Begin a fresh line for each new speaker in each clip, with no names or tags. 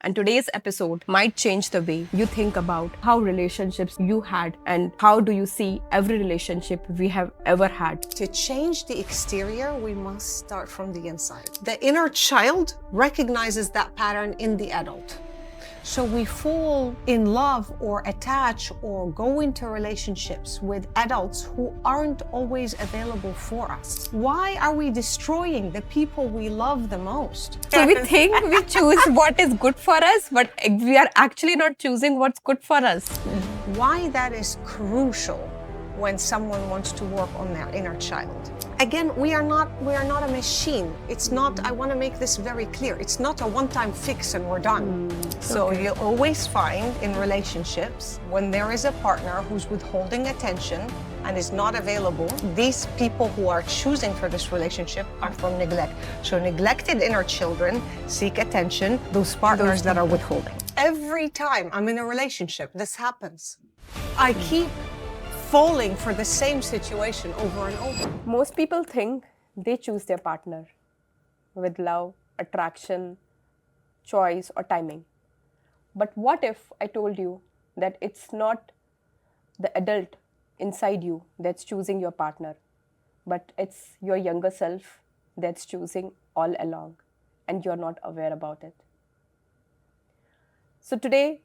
And today's episode might change the way you think about how relationships you had and how do you see every relationship we have ever had.
To change the exterior, we must start from the inside. The inner child recognizes that pattern in the adult. So we fall in love or attach or go into relationships with adults who aren't always available for us. Why are we destroying the people we love the most?
So we think we choose what is good for us, but we are actually not choosing what's good for us.
Why that is crucial when someone wants to work on their inner child. Again, we are not a machine. It's not, I want to make this very clear, it's not a one-time fix and we're done. So you'll always find in relationships, when there is a partner who's withholding attention and is not available, these people who are choosing for this relationship are from neglect. So neglected inner children seek attention, those partners that are withholding. Every time I'm in a relationship, this happens. I keep falling for the same situation over and over.
Most people think they choose their partner with love, attraction, choice, or timing. But what if I told you that it's not the adult inside you that's choosing your partner, but it's your younger self that's choosing all along, and you're not aware about it? So today,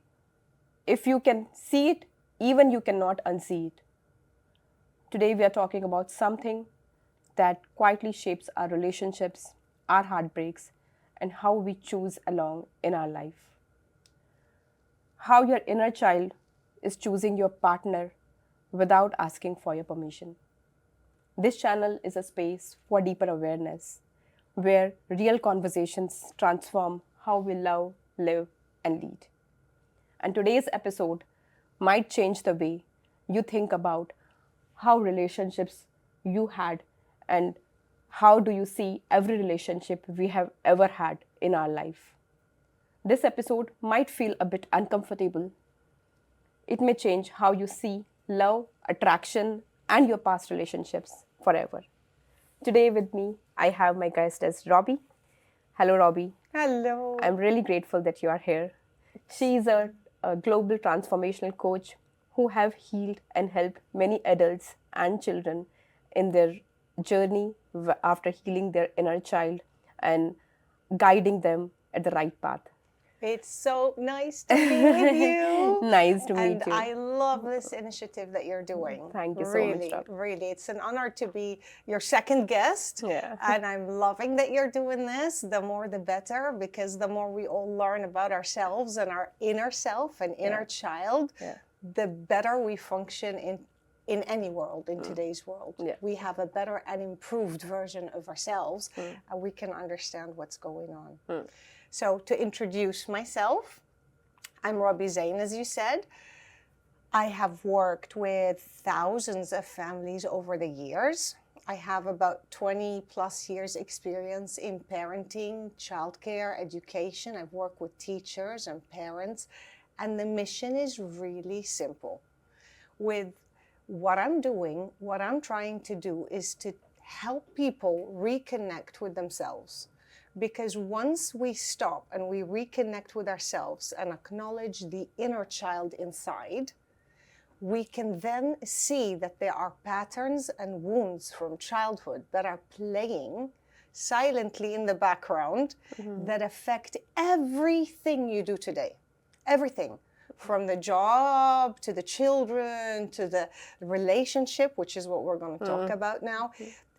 if you can see it, even you cannot unsee it. Today we are talking about something that quietly shapes our relationships, our heartbreaks, and how we choose along in our life. How your inner child is choosing your partner without asking for your permission. This channel is a space for deeper awareness, where real conversations transform how we love, live, and lead. And today's episode might change the way you think about how relationships you had and how do you see every relationship we have ever had in our life. This episode might feel a bit uncomfortable. It may change how you see love, attraction, and your past relationships forever. Today with me, I have my guest as Robbie. Hello, Robbie.
Hello.
I'm really grateful that you are here. She is a global transformational coach who have healed and helped many adults and children in their journey after healing their inner child and guiding them at the right path.
It's so nice to be with you.
Nice to meet you.
And I love this initiative that you're doing.
Thank you so much, Rob.
Really. It's an honor to be your second guest.
Yeah.
And I'm loving that you're doing this. The more the better, because the more we all learn about ourselves and our inner self and inner child, the better we function in any world, in today's world.
Yeah.
We have a better and improved version of ourselves, and we can understand what's going on. So to introduce myself, I'm Robbie Zein, as you said. I have worked with thousands of families over the years. I have about 20 plus years experience in parenting, childcare, education. I've worked with teachers and parents. And the mission is really simple. With what I'm doing, what I'm trying to do is to help people reconnect with themselves. Because once we stop and we reconnect with ourselves and acknowledge the inner child inside, we can then see that there are patterns and wounds from childhood that are playing silently in the background that affect everything you do today. Everything, from the job to the children to the relationship, which is what we're going to talk about now.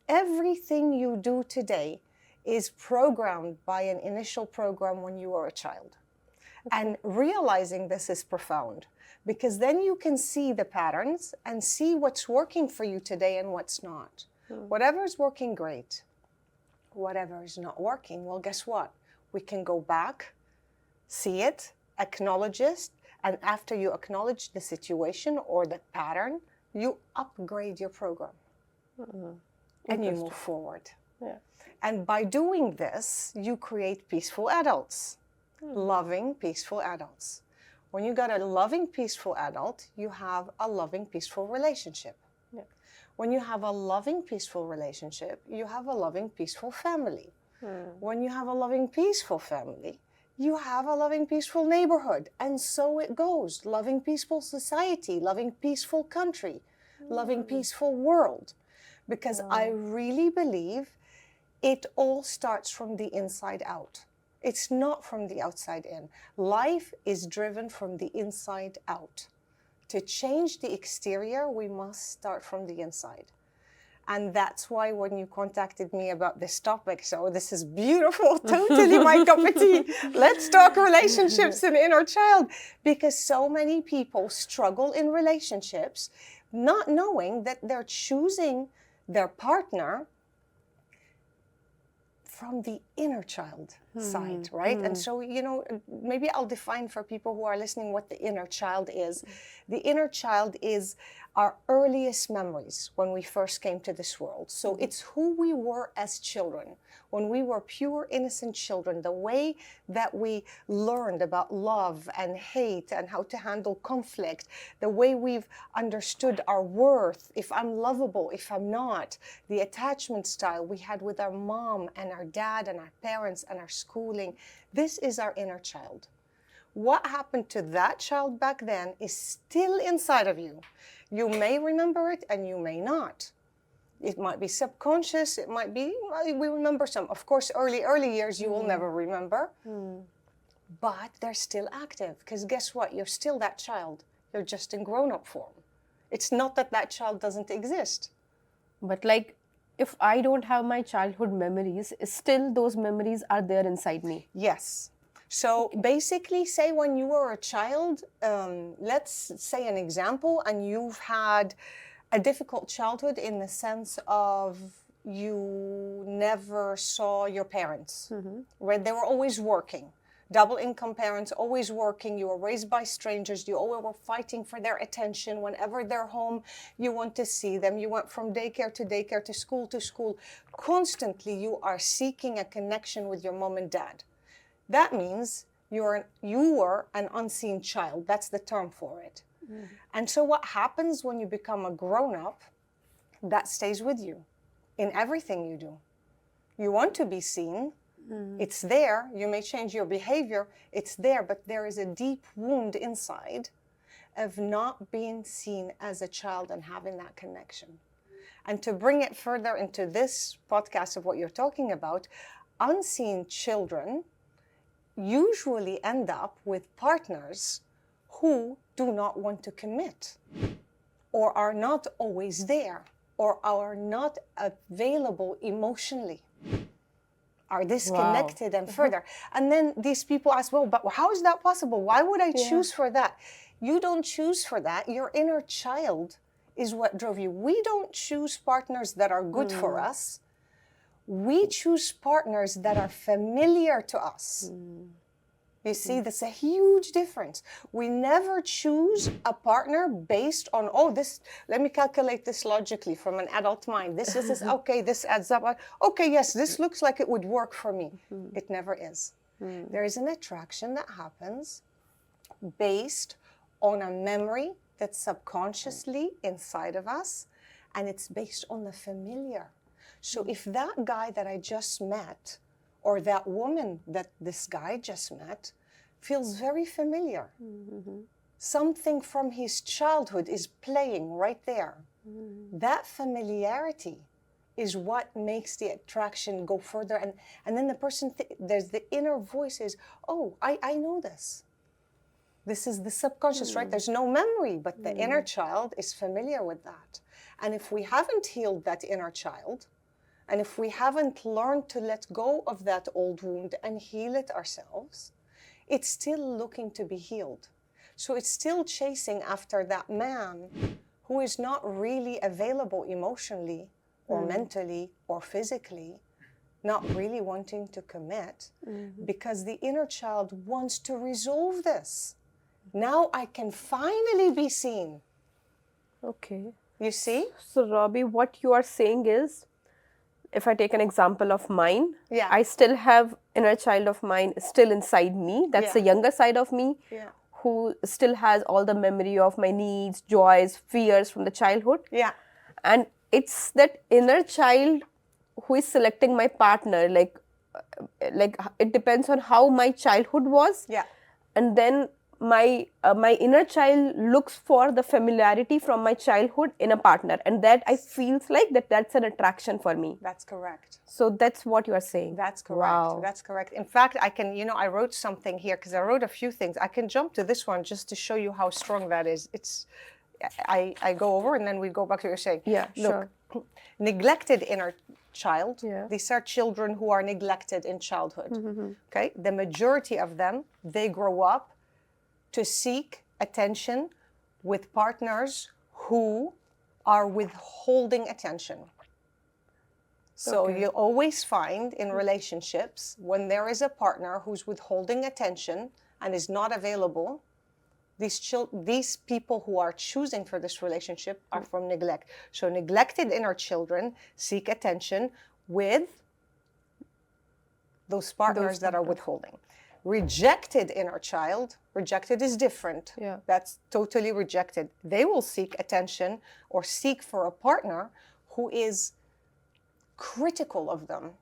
Everything you do today is programmed by an initial program when you were a child. And realizing this is profound, because then you can see the patterns and see what's working for you today and what's not. Whatever is working, great. Whatever is not working, well, guess what? We can go back, see it, acknowledge it, and after you acknowledge the situation or the pattern, you upgrade your program and you move forward.
Yeah.
And by doing this, you create peaceful adults, loving, peaceful adults. When you got a loving, peaceful adult, you have a loving, peaceful relationship.
Yeah.
When you have a loving, peaceful relationship, you have a loving, peaceful family. When you have a loving, peaceful family, you have a loving, peaceful neighborhood. And so it goes. Loving, peaceful society, loving, peaceful country, loving, peaceful world. Because I really believe it all starts from the inside out. It's not from the outside in. Life is driven from the inside out. To change the exterior, we must start from the inside. And that's why when you contacted me about this topic, so this is beautiful, totally my cup of tea. Let's talk relationships and inner child. Because so many people struggle in relationships, not knowing that they're choosing their partner from the inner child side, right? And so, maybe I'll define for people who are listening what the inner child is. The inner child is our earliest memories when we first came to this world. So it's who we were as children, when we were pure, innocent children, the way that we learned about love and hate and how to handle conflict, the way we've understood our worth, if I'm lovable, if I'm not, the attachment style we had with our mom and our dad and our parents and our schooling. This is our inner child. What happened to that child back then is still inside of you. You may remember it and you may not. It might be subconscious, it might be, we remember some. Of course, early years you will never remember, but they're still active. Because guess what? You're still that child. You're just in grown-up form. It's not that that child doesn't exist.
But like, if I don't have my childhood memories, still those memories are there inside me.
Yes. So basically, say when you were a child, let's say an example, and you've had a difficult childhood in the sense of you never saw your parents, right? They were always working. Double income parents, always working. You were raised by strangers. You always were fighting for their attention. Whenever they're home, you want to see them. You went from daycare to school to school. Constantly, you are seeking a connection with your mom and dad. That means you were an unseen child. That's the term for it. And so what happens when you become a grown-up, that stays with you in everything you do. You want to be seen. It's there. You may change your behavior. It's there, but there is a deep wound inside of not being seen as a child and having that connection. And to bring it further into this podcast of what you're talking about, unseen children usually end up with partners who do not want to commit, or are not always there, or are not available emotionally, are disconnected and further. And then these people ask, well, but how is that possible? Why would I choose for that? You don't choose for that. Your inner child is what drove you. We don't choose partners that are good for us. We choose partners that are familiar to us. You see, that's a huge difference. We never choose a partner based on, let me calculate this logically from an adult mind. This is okay, this adds up. Okay, yes, this looks like it would work for me. It never is. There is an attraction that happens based on a memory that's subconsciously inside of us, and it's based on the familiar. So if that guy that I just met, or that woman that this guy just met, feels very familiar, something from his childhood is playing right there. That familiarity is what makes the attraction go further. And then the person, there's the inner voice is, I know this. This is the subconscious, right? There's no memory, but the inner child is familiar with that. And if we haven't healed that inner child, and if we haven't learned to let go of that old wound and heal it ourselves, it's still looking to be healed. So it's still chasing after that man who is not really available emotionally or mentally or physically, not really wanting to commit, because the inner child wants to resolve this. Now I can finally be seen.
Okay.
You see?
So, Robbie, what you are saying is, if I take an example of mine,
Yeah.
I still have inner child of mine still inside me. That's the younger side of me, who still has all the memory of my needs, joys, fears from the childhood.
Yeah.
And it's that inner child who is selecting my partner. Like, like it depends on how my childhood was.
Yeah.
And then my inner child looks for the familiarity from my childhood in a partner, and that I feels like that's an attraction for me.
That's correct.
So that's what you are saying.
That's correct.
Wow.
That's correct. In fact, I can, I wrote something here because I wrote a few things. I can jump to this one just to show you how strong that is. I go over and then we go back to what you're saying.
Yeah,
Look,
sure.
Neglected inner child.
Yeah.
These are children who are neglected in childhood. Okay. The majority of them, they grow up to seek attention with partners who are withholding attention. So
Okay.
you'll always find in relationships when there is a partner who's withholding attention and is not available, these people who are choosing for this relationship are from neglect. So neglected inner children seek attention with those partners that are withholding. Rejected inner child, rejected is different.
Yeah.
That's totally rejected. They will seek attention or seek for a partner who is critical of them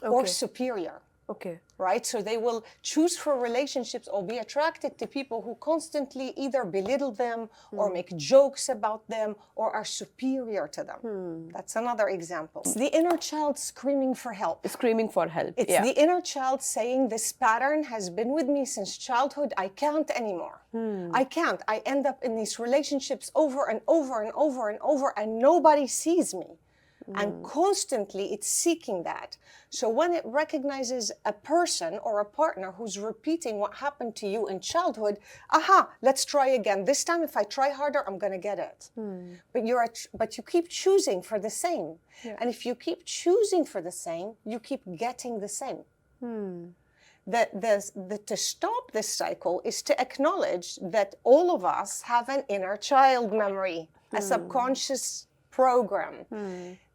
or
Okay.
superior.
Okay.
Right? So they will choose for relationships or be attracted to people who constantly either belittle them or make jokes about them or are superior to them. That's another example. It's the inner child screaming for help.
Screaming for help.
It's the inner child saying, this pattern has been with me since childhood. I can't anymore. I can't. I end up in these relationships over and over and over and over, and nobody sees me. And constantly it's seeking that. So when it recognizes a person or a partner who's repeating what happened to you in childhood, let's try again. This time if I try harder, I'm going to get it. But you keep choosing for the same.
Yeah.
And if you keep choosing for the same, you keep getting the same. To stop this cycle is to acknowledge that all of us have an inner child memory, a subconscious program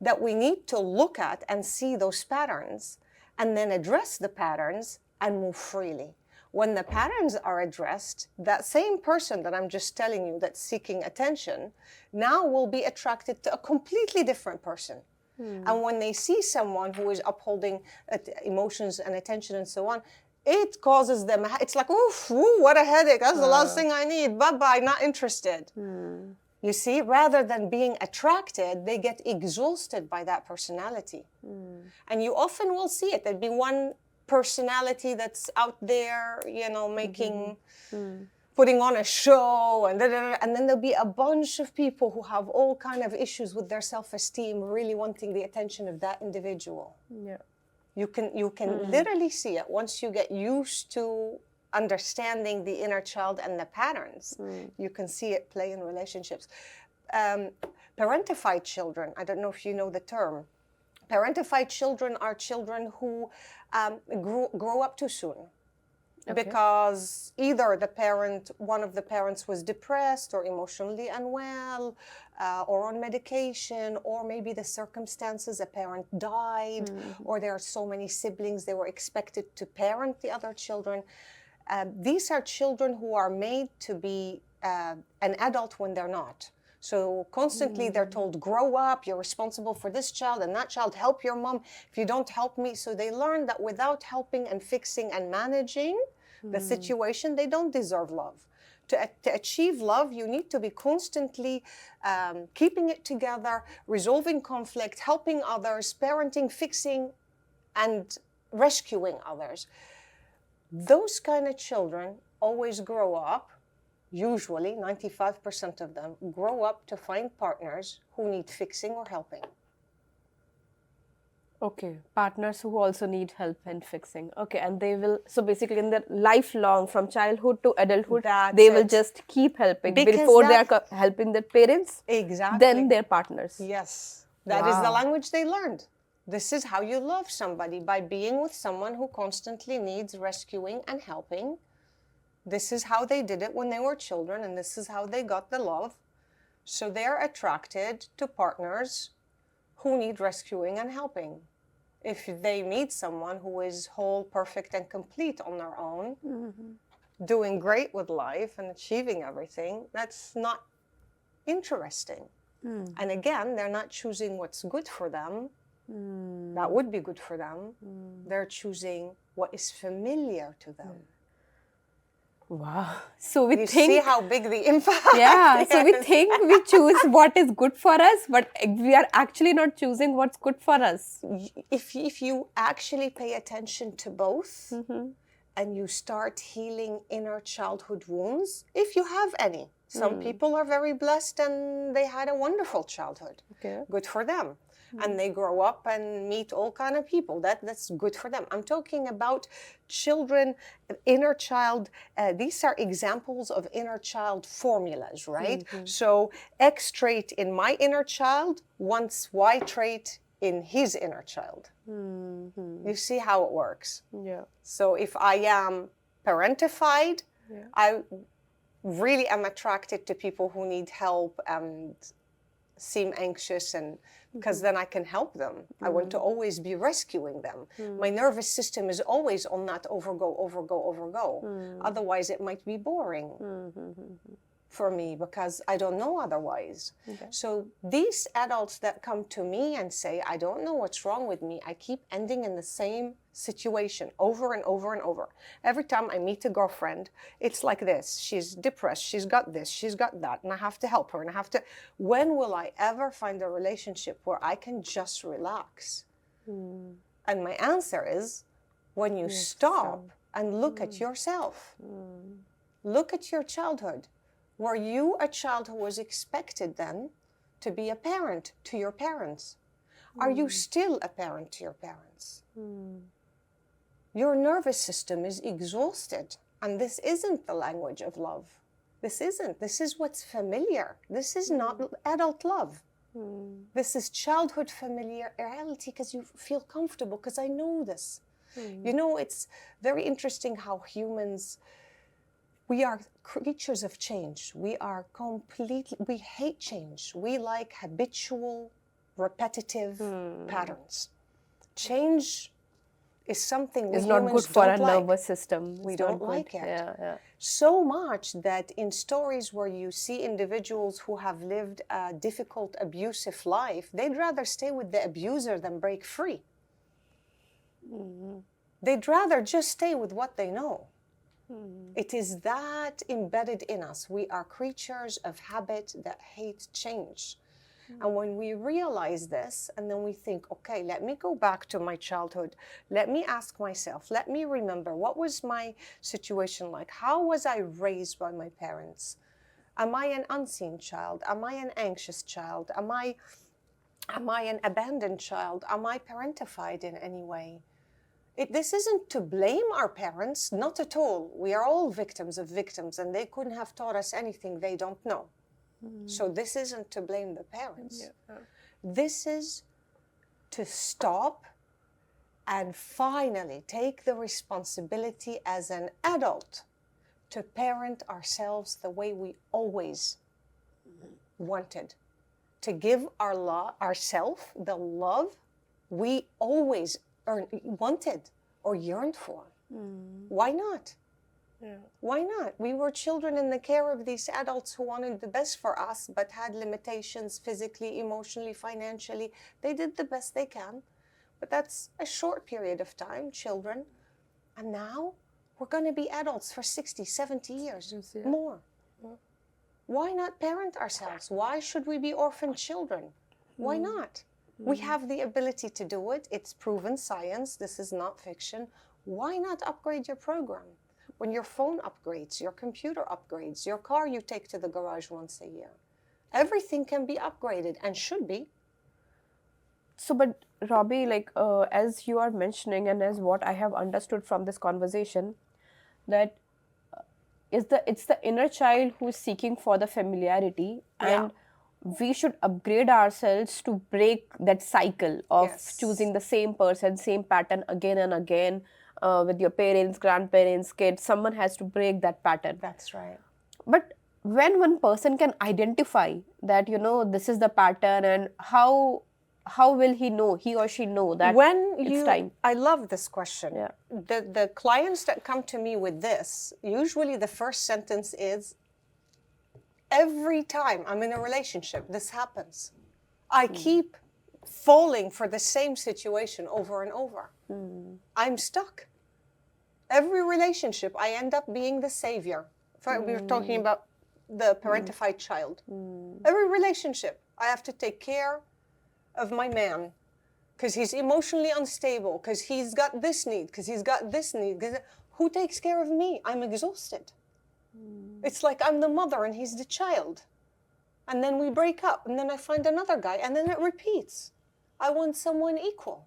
that we need to look at and see those patterns and then address the patterns and move freely. When the patterns are addressed, that same person that I'm just telling you that's seeking attention now will be attracted to a completely different person. And when they see someone who is upholding emotions and attention and so on, it causes them, it's like, oof, what a headache. That's the last thing I need. Bye-bye, not interested. You see, rather than being attracted, they get exhausted by that personality. And you often will see it. There'd be one personality that's out there, making, putting on a show, and then there'll be a bunch of people who have all kind of issues with their self-esteem, really wanting the attention of that individual.
Yeah.
You can literally see it once you get used to understanding the inner child and the patterns. You can see it play in relationships. Parentified children, I don't know if you know the term. Parentified children are children who grow up too soon.
Okay.
Because either one of the parents was depressed or emotionally unwell, or on medication, or maybe the circumstances, a parent died, or there are so many siblings, they were expected to parent the other children. These are children who are made to be an adult when they're not. So constantly they're told, grow up, you're responsible for this child and that child, help your mom. If you don't help me. So they learn that without helping and fixing and managing the situation, they don't deserve love. To achieve love, you need to be constantly keeping it together, resolving conflict, helping others, parenting, fixing, and rescuing others. Those kind of children always grow up, usually 95% of them grow up to find partners who need fixing or helping.
Okay, partners who also need help and fixing. Okay, and they will, so basically in their lifelong, from childhood to adulthood, they will just keep helping before they are helping their parents.
Exactly.
Then their partners.
Yes, that is the language they learned. This is how you love somebody, by being with someone who constantly needs rescuing and helping. This is how they did it when they were children, and this is how they got the love. So they're attracted to partners who need rescuing and helping. If they meet someone who is whole, perfect, and complete on their own, doing great with life and achieving everything, that's not interesting. And again, they're not choosing what's good for them. That would be good for them. They're choosing what is familiar to them.
Wow. So we
You
think,
see how big the impact
yeah, so we
is.
think we choose what is good for us, but we are actually not choosing what's good for us.
If you actually pay attention to both and you start healing inner childhood wounds, if you have any. Some people are very blessed and they had a wonderful childhood.
Okay.
Good for them. And they grow up and meet all kind of people. That's good for them. I'm talking about children, inner child. These are examples of inner child formulas, right? So X trait in my inner child wants Y trait in his inner child. You see how it works.
Yeah.
So if I am parentified, I really am attracted to people who need help and seem anxious, and because then I can help them. I want to always be rescuing them. My nervous system is always on that overgo. Otherwise it might be boring for me because I don't know otherwise. So these adults that come to me and say, I don't know what's wrong with me, I keep ending in the same situation over and over and over. Every time I meet a girlfriend, it's like this. She's depressed, she's got this, she's got that, and I have to help her, and I have to... When will I ever find a relationship where I can just relax? And my answer is, when you stop and look at yourself. Look at your childhood. Were you a child who was expected then to be a parent to your parents? Are you still a parent to your parents? Your nervous system is exhausted, and this isn't the language of love. This isn't. This is what's familiar. This is not adult love. This is childhood familiarity because you feel comfortable, because I know this. You know, it's very interesting how humans... We are creatures of change. We hate change. We like habitual, repetitive patterns. Change is something
It's not good for our nervous system.
We don't like it.
Yeah.
So much that in stories where you see individuals who have lived a difficult, abusive life, they'd rather stay with the abuser than break free. They'd rather just stay with what they know. It is that embedded in us. We are creatures of habit that hate change. And when we realize this, and then we think, okay, let me go back to my childhood. Let me ask myself, let me remember, what was my situation like? How was I raised by my parents? Am I an unseen child? Am I an anxious child? Am I an abandoned child? Am I parentified in any way? This isn't to blame our parents, not at all. We are all victims of victims, and they couldn't have taught us anything they don't know. So this isn't to blame the parents. This is to stop and finally take the responsibility as an adult to parent ourselves the way we always wanted. To give ourselves the love we always wanted or yearned for. Why not? Why not? We were children in the care of these adults who wanted the best for us, but had limitations physically, emotionally, financially. They did the best they can, but that's a short period of time, children. And now we're going to be adults for 60, 70 years, more. Why not parent ourselves? Why should we be orphan children? Why not? We have the ability to do it. It's proven science. This is not fiction. Why not upgrade your program? When your phone upgrades, your computer upgrades, your car you take to the garage once a year. Everything can be upgraded and should be.
So, but Robbie, like as you are mentioning, and as what I have understood from this conversation, that it's the inner child who is seeking for the familiarity, and we should upgrade ourselves to break that cycle of choosing the same person, same pattern again and again. With your parents, grandparents, kids, someone has to break that pattern.
That's right.
But when one person can identify that, this is the pattern, and how will he or she know that it's time?
I love this question. The clients that come to me with this, usually the first sentence is, every time I'm in a relationship, this happens. I keep falling for the same situation over and over. I'm stuck. Every relationship, I end up being the savior. We were talking about the parentified child. Every relationship, I have to take care of my man because he's emotionally unstable, because he's got this need, because he's got this need. Who takes care of me? I'm exhausted. It's like I'm the mother and he's the child. And then we break up, and then I find another guy, and then it repeats. I want someone equal.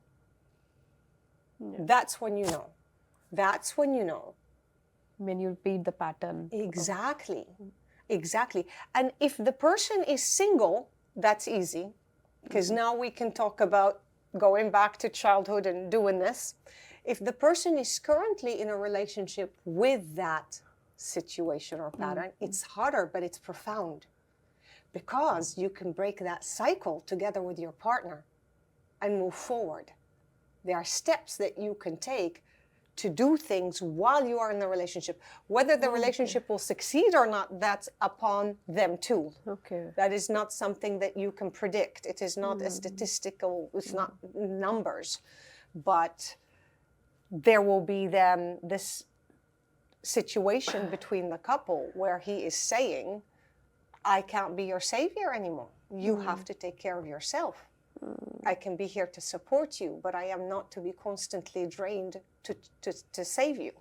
That's when you know. That's when you know.
When you repeat the pattern.
Exactly. Exactly. And if the person is single, that's easy, because now we can talk about going back to childhood and doing this. If the person is currently in a relationship with that situation or pattern, it's harder, but it's profound, because you can break that cycle together with your partner and move forward. There are steps that you can take to do things while you are in the relationship. Whether the relationship will succeed or not, that's upon them too.
Okay.
That is not something that you can predict. It is not a statistical, it's not numbers. But there will be then this situation between the couple where he is saying, I can't be your savior anymore. You have to take care of yourself. I can be here to support you, but I am not to be constantly drained to save you.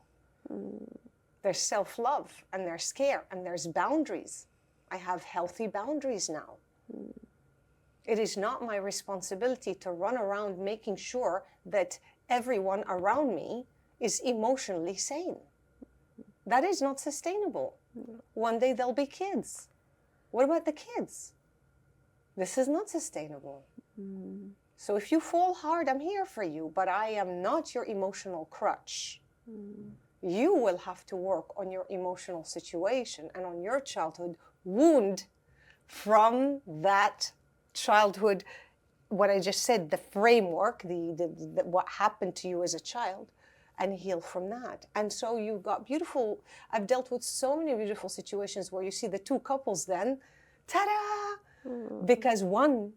There's self-love, and there's care, and there's boundaries. I have healthy boundaries now. It is not my responsibility to run around making sure that everyone around me is emotionally sane. That is not sustainable. One day there'll be kids. What about the kids? This is not sustainable. So if you fall hard, I'm here for you, but I am not your emotional crutch. You will have to work on your emotional situation and on your childhood wound from that childhood, what I just said, the framework, the what happened to you as a child, and heal from that. And so you've got beautiful, I've dealt with so many beautiful situations where you see the two couples then, ta-da! Because one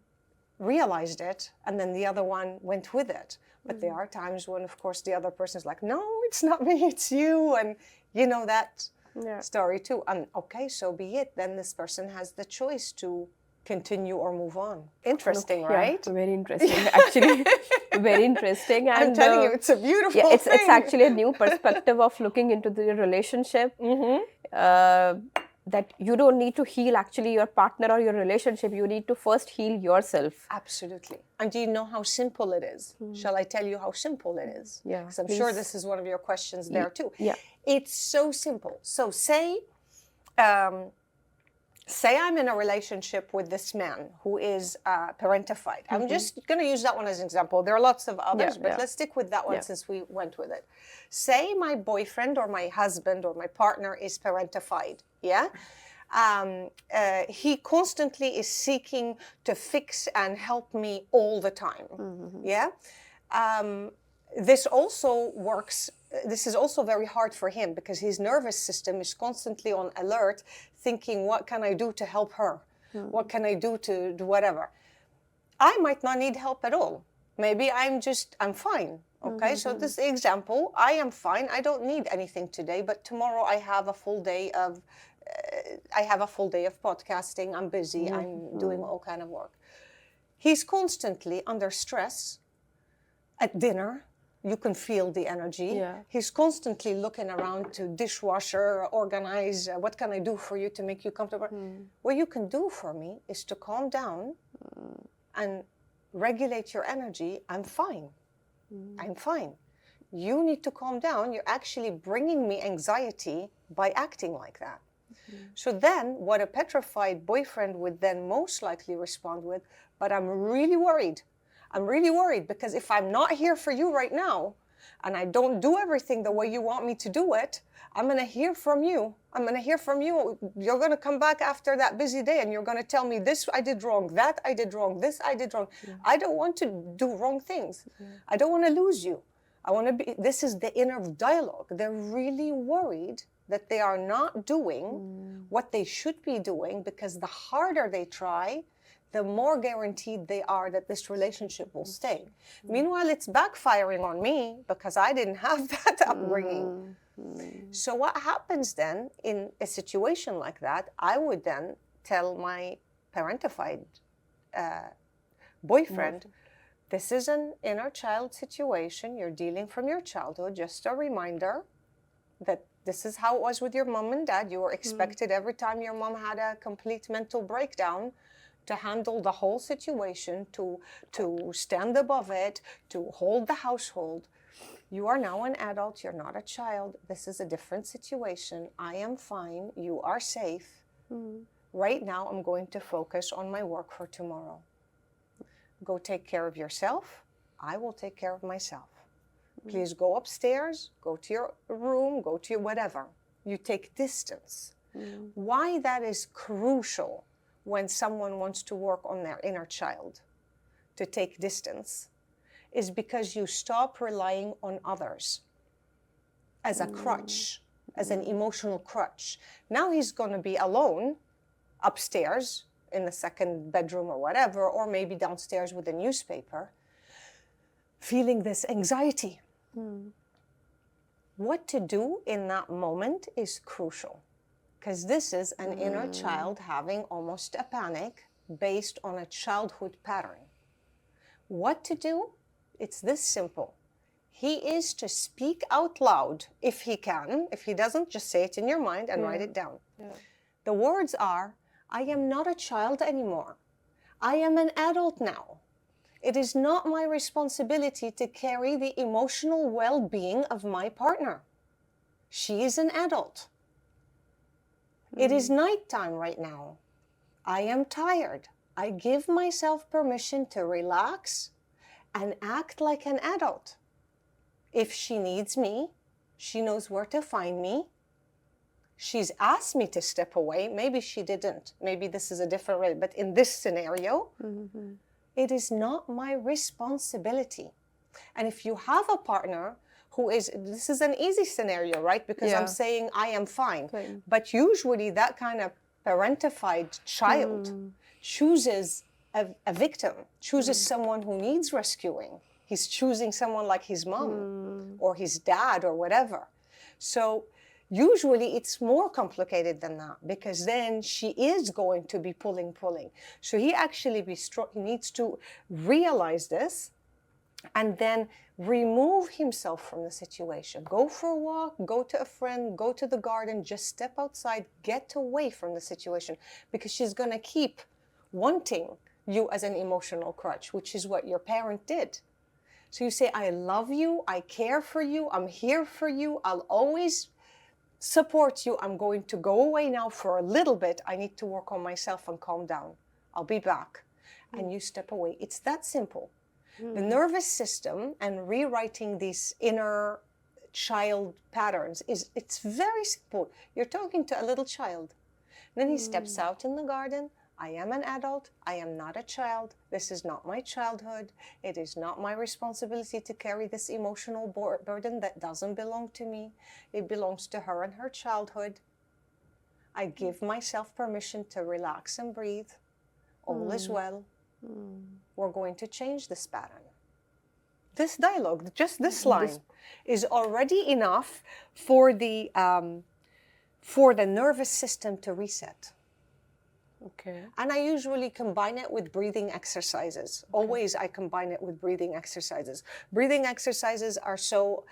realized it, and then the other one went with it. But there are times when, of course, the other person's like, no, it's not me, it's you. And you know that story too. And okay, so be it. Then this person has the choice to continue or move on. Interesting, right?
Very interesting. Actually, very interesting. And
I'm telling you, it's a beautiful thing.
It's actually a new perspective of looking into the relationship. That you don't need to heal actually your partner or your relationship. You need to first heal yourself.
Absolutely. And do you know how simple it is? Shall I tell you how simple it is?
Yeah.
Because I'm sure this is one of your questions there too.
Yeah.
It's so simple. So say I'm in a relationship with this man who is parentified. I'm just going to use that one as an example. There are lots of others, but let's stick with that one since we went with it. Say my boyfriend or my husband or my partner is parentified. Yeah. He constantly is seeking to fix and help me all the time. Yeah. This also works. This is also very hard for him because his nervous system is constantly on alert, thinking, what can I do to help her? What can I do to do whatever? I might not need help at all. Maybe I'm fine. Okay, so this example, I am fine. I don't need anything today, but tomorrow I have a full day of podcasting. I'm busy. I'm doing all kind of work. He's constantly under stress. At dinner, you can feel the energy.
Yeah.
He's constantly looking around to dishwasher, organize, what can I do for you to make you comfortable? What you can do for me is to calm down and regulate your energy. I'm fine. I'm fine. You need to calm down. You're actually bringing me anxiety by acting like that. So then what a petrified boyfriend would then most likely respond with, but I'm really worried. I'm really worried because if I'm not here for you right now and I don't do everything the way you want me to do it, I'm going to hear from you. I'm going to hear from you. You're going to come back after that busy day and you're going to tell me this I did wrong, that I did wrong, this I did wrong. I don't want to do wrong things. I don't want to lose you. I want to be, this is the inner dialogue. They're really worried that they are not doing what they should be doing because the harder they try, the more guaranteed they are that this relationship will stay. Meanwhile, it's backfiring on me because I didn't have that upbringing. So what happens then in a situation like that, I would then tell my parentified boyfriend, this is an inner child situation. You're dealing from your childhood. Just a reminder that this is how it was with your mom and dad. You were expected every time your mom had a complete mental breakdown to handle the whole situation, to stand above it, to hold the household. You are now an adult. You're not a child. This is a different situation. I am fine. You are safe. Right now, I'm going to focus on my work for tomorrow. Go take care of yourself. I will take care of myself. Please go upstairs, go to your room, go to your whatever. You take distance. Why that is crucial when someone wants to work on their inner child, to take distance, is because you stop relying on others as a crutch, as an emotional crutch. Now he's going to be alone upstairs in the second bedroom or whatever, or maybe downstairs with a newspaper, feeling this anxiety. What to do in that moment is crucial, because this is an inner child having almost a panic based on a childhood pattern. What to do? It's this simple. He is to speak out loud if he can. If he doesn't, just say it in your mind and write it down. The words are, I am not a child anymore. I am an adult now. It is not my responsibility to carry the emotional well-being of my partner. She is an adult. It is nighttime right now. I am tired. I give myself permission to relax and act like an adult. If she needs me, she knows where to find me. She's asked me to step away. Maybe she didn't. Maybe this is a different way. But in this scenario, it is not my responsibility. And if you have a partner who is, this is an easy scenario, right? Because I'm saying I am fine. But usually that kind of parentified child chooses a victim, chooses someone who needs rescuing. He's choosing someone like his mom or his dad or whatever. So usually it's more complicated than that, because then she is going to be pulling. So he actually he needs to realize this and then remove himself from the situation. Go for a walk, go to a friend, go to the garden, just step outside, get away from the situation, because she's going to keep wanting you as an emotional crutch, which is what your parent did. So you say, I love you, I care for you, I'm here for you, I'll always support you. I'm going to go away now for a little bit. I need to work on myself and calm down. I'll be back. And you step away. It's that simple. The nervous system and rewriting these inner child patterns it's very simple. You're talking to a little child. Then he steps out in the garden. I am an adult. I am not a child. This is not my childhood. It is not my responsibility to carry this emotional burden that doesn't belong to me. It belongs to her and her childhood. I give myself permission to relax and breathe. All is well. We're going to change this pattern. This dialogue, just this line, is already enough for the nervous system to reset.
Okay.
And I usually combine it with breathing exercises. Always I combine it with breathing exercises. Breathing exercises are so,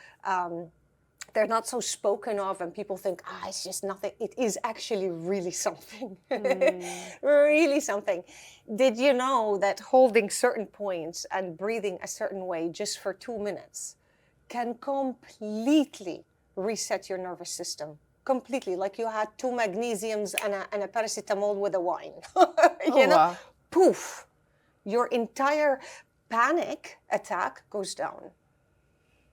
they're not so spoken of, and people think, it's just nothing. It is actually really something. Really something. Did you know that holding certain points and breathing a certain way just for 2 minutes can completely reset your nervous system? Completely, like you had 2 magnesiums and a paracetamol with a wine. you know,
wow.
Poof, your entire panic attack goes down.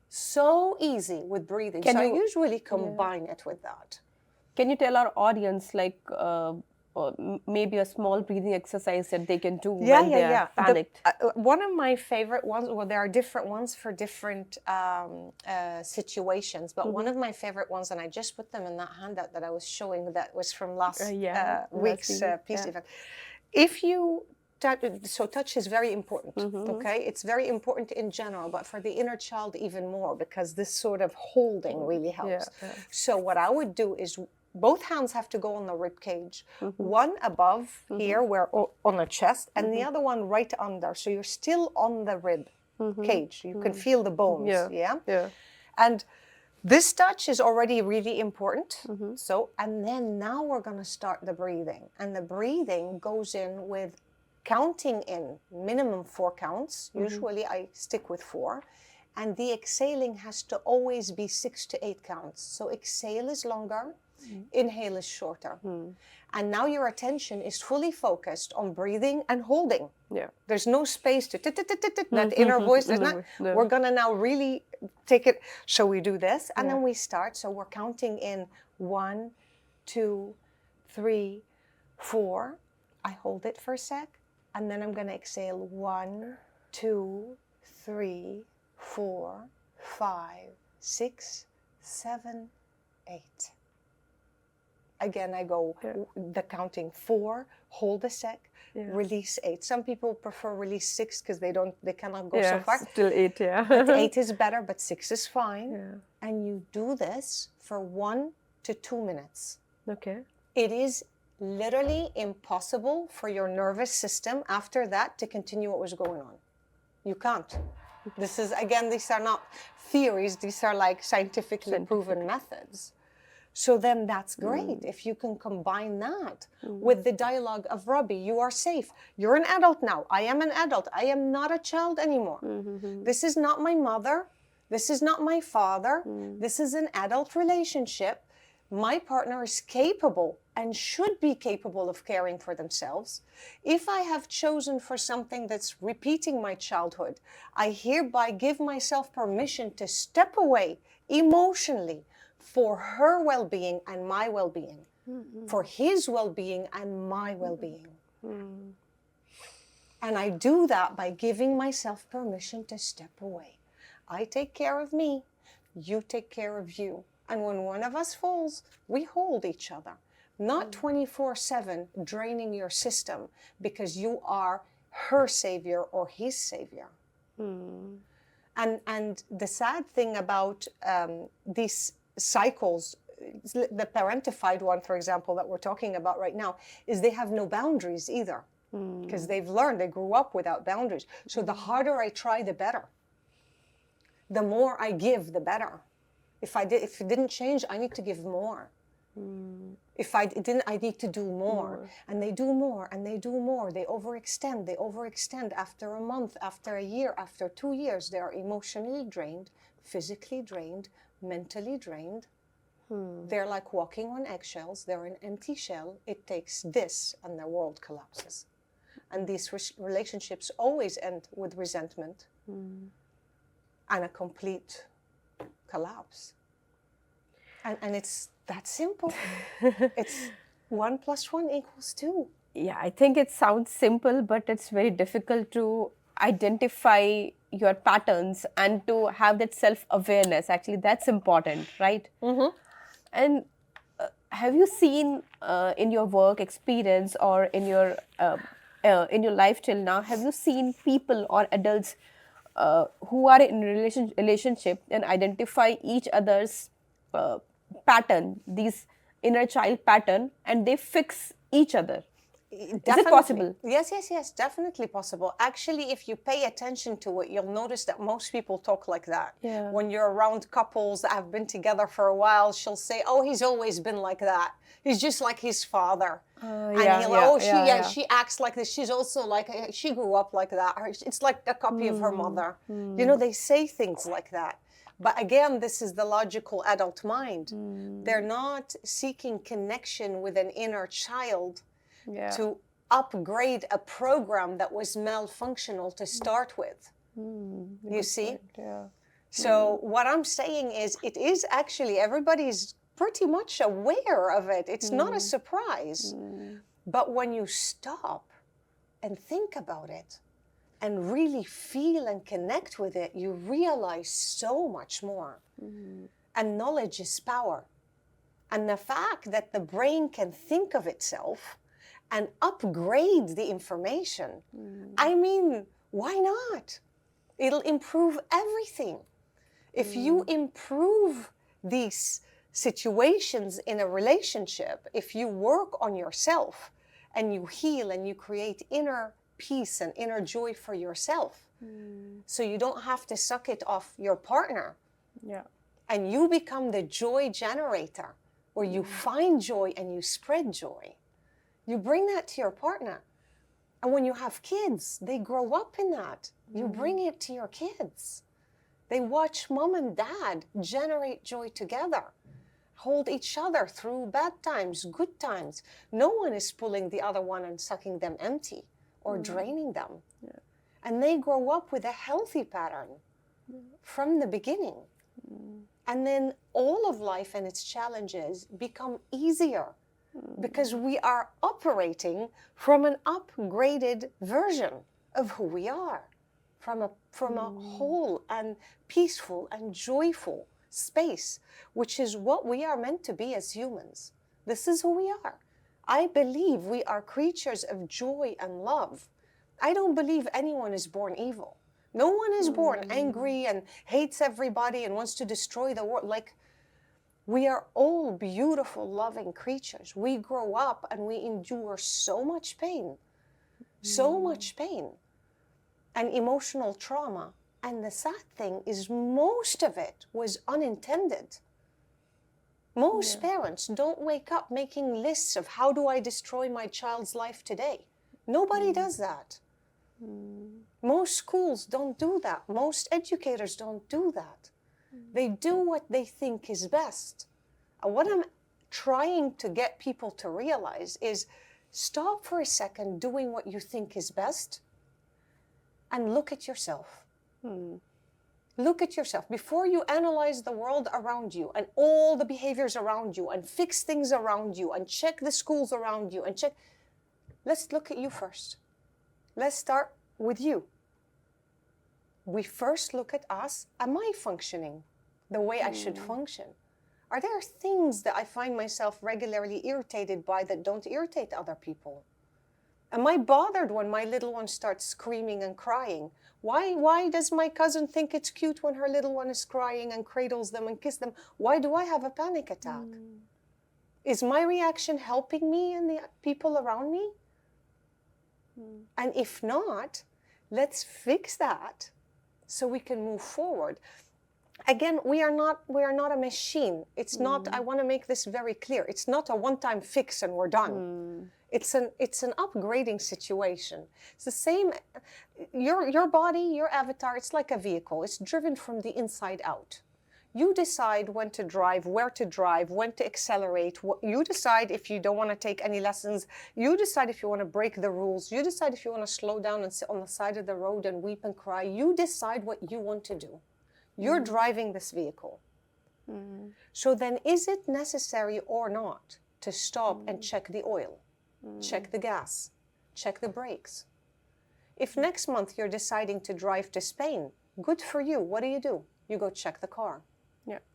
So easy with breathing. I usually combine it with that.
Can you tell our audience, like, maybe a small breathing exercise that they can do when they're panicked?
One of my favorite ones, well, there are different ones for different situations, but one of my favorite ones, and I just put them in that handout that I was showing, that was from last week's piece event. If you touch is very important, okay? It's very important in general, but for the inner child even more, because this sort of holding really helps.
Yeah.
So what I would do is both hands have to go on the rib cage, one above here, where on the chest, and the other one right under. So you're still on the rib cage. You can feel the bones.
Yeah.
And this touch is already really important. So, and then now we're going to start the breathing. And the breathing goes in with counting in minimum 4 counts. Usually I stick with 4. And the exhaling has to always be 6 to 8 counts. So exhale is longer, inhale is shorter. And now your attention is fully focused on breathing and holding.
Yeah.
There's no space to that inner voice. There's not.
No.
We're going to now really take it. So we do this, and then we start. So we're counting in 1, 2, 3, 4. I hold it for a sec, and then I'm going to exhale 1, 2, 3, 4, 5, 6, 7, 8. Again, I go the counting 4, hold a sec, release 8. Some people prefer release 6 because they cannot go so far.
Still 8,
But 8 is better, but 6 is fine.
Yeah.
And you do this for 1 to 2 minutes.
Okay.
It is literally impossible for your nervous system after that to continue what was going on. You can't. This is, again, these are not theories. These are like scientifically proven methods. So then that's great if you can combine that with the dialogue of Robbie. You are safe. You're an adult now. I am an adult. I am not a child anymore. This is not my mother. This is not my father. This is an adult relationship. My partner is capable and should be capable of caring for themselves. If I have chosen for something that's repeating my childhood, I hereby give myself permission to step away emotionally for her well-being and my well-being, for his well-being and my well-being. And I do that by giving myself permission to step away. I take care of me, you take care of you. And when one of us falls, we hold each other. Not 24/7 draining your system because you are her savior or his savior. And the sad thing about these cycles, the parentified one, for example, that we're talking about right now, is they have no boundaries either. Because they've learned, they grew up without boundaries. So the harder I try, the better. The more I give, the better. If it didn't change, I need to give more. If I didn't, I need to do more. And they do more, and they do more. They overextend. They overextend. After a month, after a year, after 2 years, they are emotionally drained, physically drained, mentally drained. They're like walking on eggshells. They're an empty shell. It takes this, and their world collapses. And these relationships always end with resentment and a complete collapse. And it's that simple. It's 1 + 1 = 2.
Yeah, I think it sounds simple, but it's very difficult to identify your patterns and to have that self-awareness. Actually, that's important, right? And have you seen in your work experience or in your life till now, have you seen people or adults who are in relationship and identify each other's pattern, these inner child pattern, and they fix each other?
Definitely.
Is it possible?
Yes, definitely possible. Actually, if you pay attention to it, you'll notice that most people talk like that.
Yeah.
When you're around couples that have been together for a while, she'll say, oh, he's always been like that. He's just like his father. She acts like this. She's also like, she grew up like that. It's like a copy of her mother. You know, they say things like that. But again, this is the logical adult mind. They're not seeking connection with an inner child to upgrade a program that was malfunctional to start with. You see? So what I'm saying is, it is actually, everybody's pretty much aware of it. It's not a surprise. But when you stop and think about it and really feel and connect with it, you realize so much more. And knowledge is power. And the fact that the brain can think of itself and upgrade the information, I mean, why not? It'll improve everything. If you improve these situations in a relationship, if you work on yourself and you heal and you create inner peace and inner joy for yourself, so you don't have to suck it off your partner, and you become the joy generator, where you find joy and you spread joy. You bring that to your partner. And when you have kids, they grow up in that. You bring it to your kids. They watch mom and dad generate joy together, hold each other through bad times, good times. No one is pulling the other one and sucking them empty or draining them. And they grow up with a healthy pattern from the beginning. And then all of life and its challenges become easier because we are operating from an upgraded version of who we are, from a whole and peaceful and joyful space, which is what we are meant to be as humans. This is who we are. I believe we are creatures of joy and love. I don't believe anyone is born evil. No one is born angry and hates everybody and wants to destroy the world. Like, we are all beautiful, loving creatures. We grow up and we endure so much pain, and emotional trauma. And the sad thing is, most of it was unintended. Most parents don't wake up making lists of how do I destroy my child's life today. Nobody does that. Most schools don't do that. Most educators don't do that. They do what they think is best. And what I'm trying to get people to realize is, stop for a second doing what you think is best and look at yourself. Look at yourself. Before you analyze the world around you and all the behaviors around you and fix things around you and check the schools around you and check, let's look at you first. Let's start with you. We first look at us. Am I functioning the way I should function? Are there things that I find myself regularly irritated by that don't irritate other people? Am I bothered when my little one starts screaming and crying? Why does my cousin think it's cute when her little one is crying and cradles them and kisses them? Why do I have a panic attack? Is my reaction helping me and the people around me? And if not, let's fix that so we can move forward. Again, we are not a machine. It's not, I want to make this very clear. It's not a one-time fix and we're done. It's an upgrading situation. It's the same, your body, your avatar, it's like a vehicle. It's driven from the inside out. You decide when to drive, where to drive, when to accelerate. You decide if you don't want to take any lessons. You decide if you want to break the rules. You decide if you want to slow down and sit on the side of the road and weep and cry. You decide what you want to do. You're driving this vehicle. So then, is it necessary or not to stop and check the oil, check the gas, check the brakes? If next month you're deciding to drive to Spain, good for you. What do? You go check the car.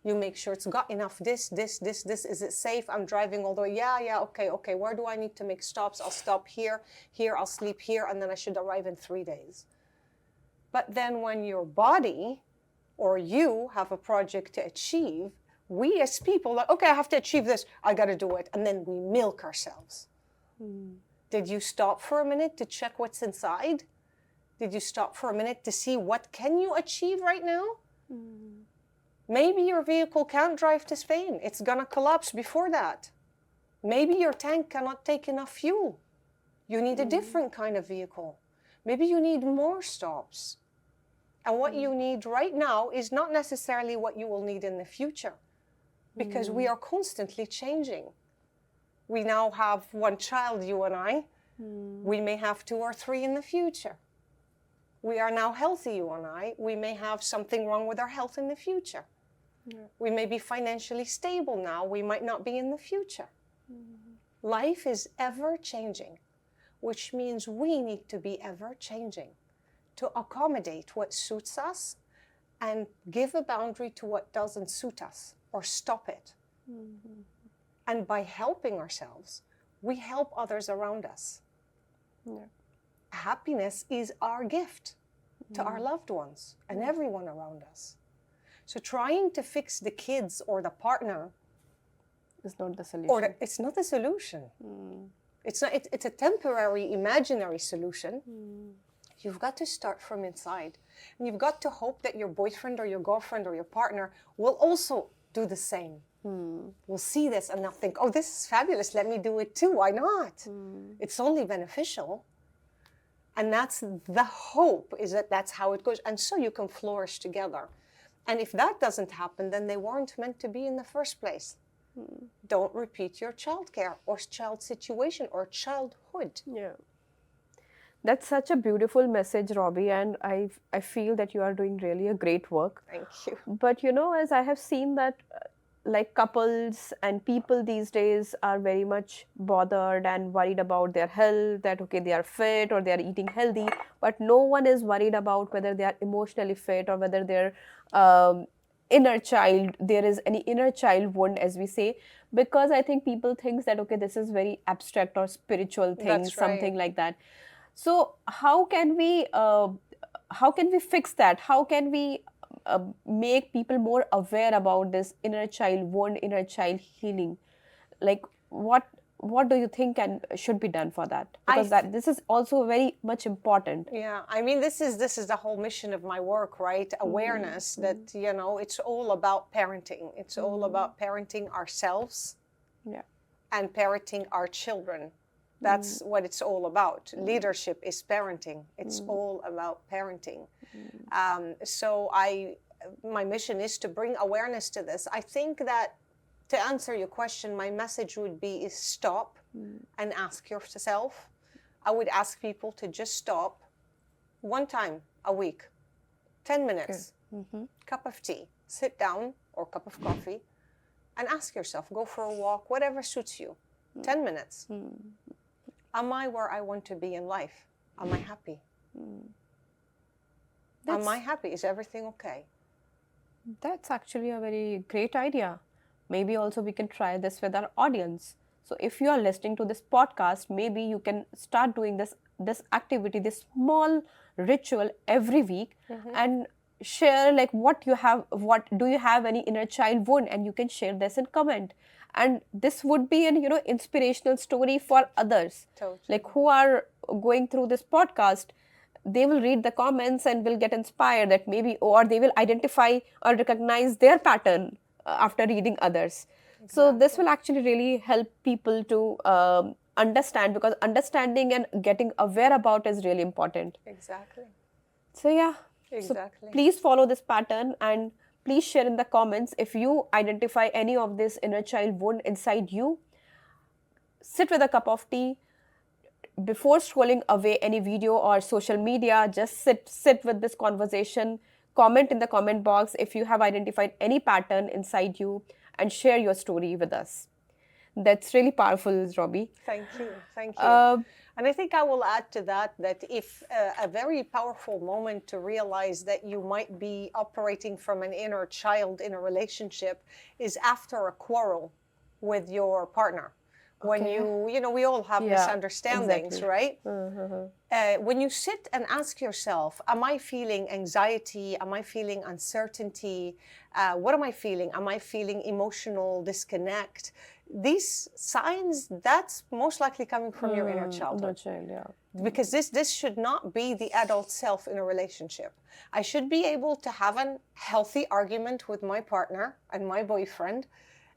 You make sure it's got enough this. Is it safe? I'm driving all the way. Yeah, okay. Where do I need to make stops? I'll stop here, I'll sleep here, and then I should arrive in 3 days. But then when your body or you have a project to achieve, we as people, like, okay, I have to achieve this, I got to do it. And then we milk ourselves. Did you stop for a minute to check what's inside? Did you stop for a minute to see what can you achieve right now? Maybe your vehicle can't drive to Spain. It's going to collapse before that. Maybe your tank cannot take enough fuel. You need a different kind of vehicle. Maybe you need more stops. And what you need right now is not necessarily what you will need in the future, because we are constantly changing. We now have 1 child, you and I. We may have 2 or 3 in the future. We are now healthy, you and I. We may have something wrong with our health in the future. We may be financially stable now. We might not be in the future. Life is ever changing, which means we need to be ever changing to accommodate what suits us and give a boundary to what doesn't suit us or stop it. And by helping ourselves, we help others around us.
Yeah.
Happiness is our gift to our loved ones and everyone around us. So trying to fix the kids or the partner,
It's not the solution.
it's not the solution. It's not. It's a temporary, imaginary solution. You've got to start from inside, and you've got to hope that your boyfriend or your girlfriend or your partner will also do the same. Will see this and they'll think, "Oh, this is fabulous. Let me do it too. Why not? It's only beneficial." And that's the hope, is that that's how it goes. And so you can flourish together. And if that doesn't happen, then they weren't meant to be in the first place. Don't repeat your childcare or child situation or childhood.
Yeah. That's such a beautiful message, Robbie, and I feel that you are doing really a great work.
Thank you.
But as I have seen that like couples and people these days are very much bothered and worried about their health, that okay, they are fit or they are eating healthy, but no one is worried about whether they are emotionally fit or whether their inner child, there is any inner child wound, as we say, because I think people think that okay, this is very abstract or spiritual thing,
That's right.
something like that. So how can we fix that? How can we make people more aware about this inner child wound, inner child healing? Like what do you think should be done for that? Because this is also very much important.
Yeah, I mean, this is the whole mission of my work, right? Awareness that it's all about parenting. It's all about parenting ourselves, and parenting our children. That's what it's all about. Leadership is parenting. It's all about parenting. So my mission is to bring awareness to this. I think that to answer your question, my message would be is stop and ask yourself. I would ask people to just stop one time a week, 10 minutes, cup of tea, sit down or cup of coffee and ask yourself, go for a walk, whatever suits you, 10 minutes. Am I where I want to be in life? Am I happy? Am I happy? Is everything okay?
That's actually a very great idea. Maybe also we can try this with our audience. So if you are listening to this podcast, maybe you can start doing this activity, this small ritual every week, and share like what do you have any inner child wound, and you can share this in comment. And this would be an inspirational story for others.
Totally.
Like who are going through this podcast, they will read the comments and will get inspired that maybe, or they will identify or recognize their pattern after reading others. Exactly. So this will actually really help people to understand, because understanding and getting aware about is really important.
Exactly.
So yeah.
Exactly.
So please follow this pattern and please share in the comments if you identify any of this inner child wound inside you. Sit with a cup of tea. Before scrolling away any video or social media, just sit with this conversation. Comment in the comment box if you have identified any pattern inside you and share your story with us. That's really powerful, Robbie.
Thank you. Thank you. And I think I will add to that if a very powerful moment to realize that you might be operating from an inner child in a relationship is after a quarrel with your partner. When we all have misunderstandings,
exactly.
Right? When you sit and ask yourself, am I feeling anxiety? Am I feeling uncertainty? What am I feeling? Am I feeling emotional disconnect? These signs, that's most likely coming from your inner childhood. Because this should not be the adult self in a relationship. I should be able to have a healthy argument with my partner and my boyfriend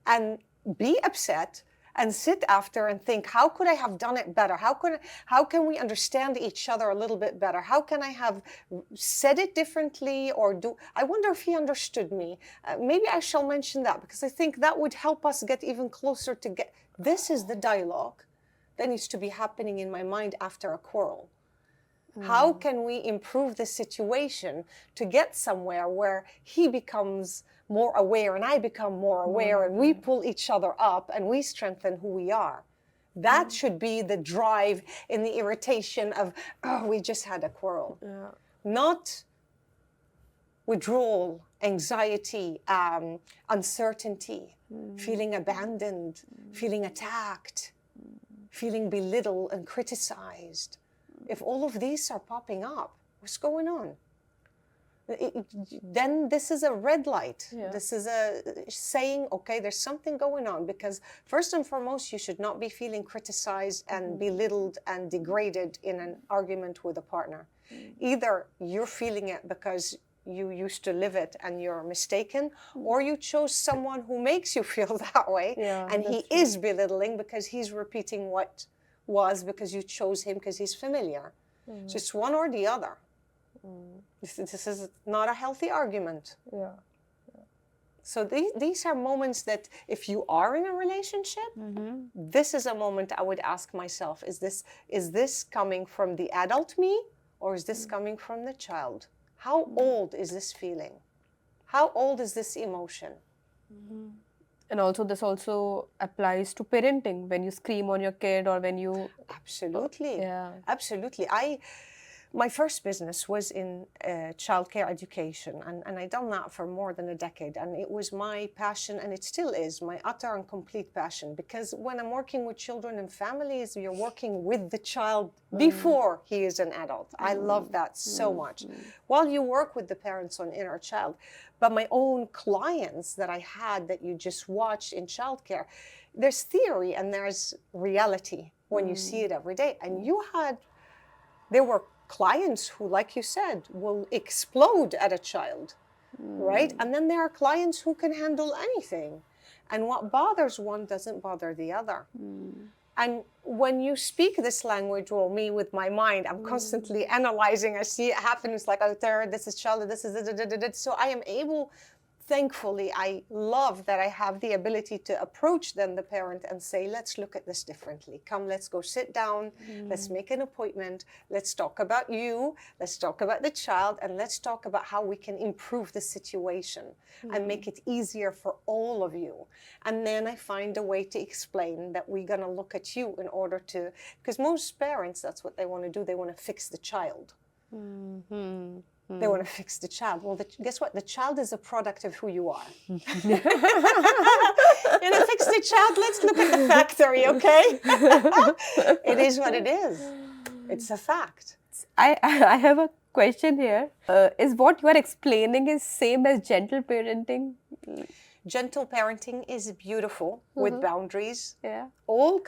and be upset and sit after and think, how could I have done it better? How can we understand each other a little bit better? How can I have said it differently? I wonder if he understood me. Maybe I shall mention that, because I think that would help us get even closer this is the dialogue that needs to be happening in my mind after a quarrel. How can we improve the situation to get somewhere where he becomes more aware and I become more aware and we pull each other up and we strengthen who we are? That should be the drive in the irritation of, we just had a quarrel. Not withdrawal, anxiety, uncertainty, feeling abandoned, feeling attacked, feeling belittled and criticized, if all of these are popping up, what's going on? Then this is a red light.
Yeah.
This is a saying, okay, there's something going on, because first and foremost, you should not be feeling criticized and belittled and degraded in an argument with a partner. Either you're feeling it because you used to live it and you're mistaken, or you chose someone who makes you feel that way, and he is belittling because he's repeating what was because you chose him because he's familiar. So it's one or the other. This is not a healthy argument.
Yeah.
So these are moments that if you are in a relationship, this is a moment I would ask myself, is this coming from the adult me, or is this coming from the child? How old is this feeling? How old is this emotion?
And also this also applies to parenting, when you scream on your kid or when you...
Absolutely.
Yeah.
Absolutely. My first business was in childcare education, and I'd done that for more than a decade, and it was my passion, and it still is my utter and complete passion, because when I'm working with children and families, you're working with the child before he is an adult. I love that so much. While you work with the parents on inner child, but my own clients that I had that you just watched in childcare, there's theory and there's reality when you see it every day. And there were clients who, like you said, will explode at a child, right? And then there are clients who can handle anything. And what bothers one doesn't bother the other. And when you speak this language, well, me with my mind, I'm constantly analyzing. I see it happen. It's like, oh, there, this is child, this is... So I am able... Thankfully, I love that I have the ability to approach then the parent and say, let's look at this differently. Come, let's go sit down. Let's make an appointment. Let's talk about you. Let's talk about the child. And let's talk about how we can improve the situation and make it easier for all of you. And then I find a way to explain that we're going to look at you in order to... Because most parents, that's what they want to do. They want to fix the child. They want to fix the child. Well, guess what? The child is a product of who you are. You know, fix the child. Let's look at the factory, okay? It is what it is. It's a fact.
I have a question here. Is what you are explaining is same as gentle parenting?
Gentle parenting is beautiful with boundaries.
Yeah.
All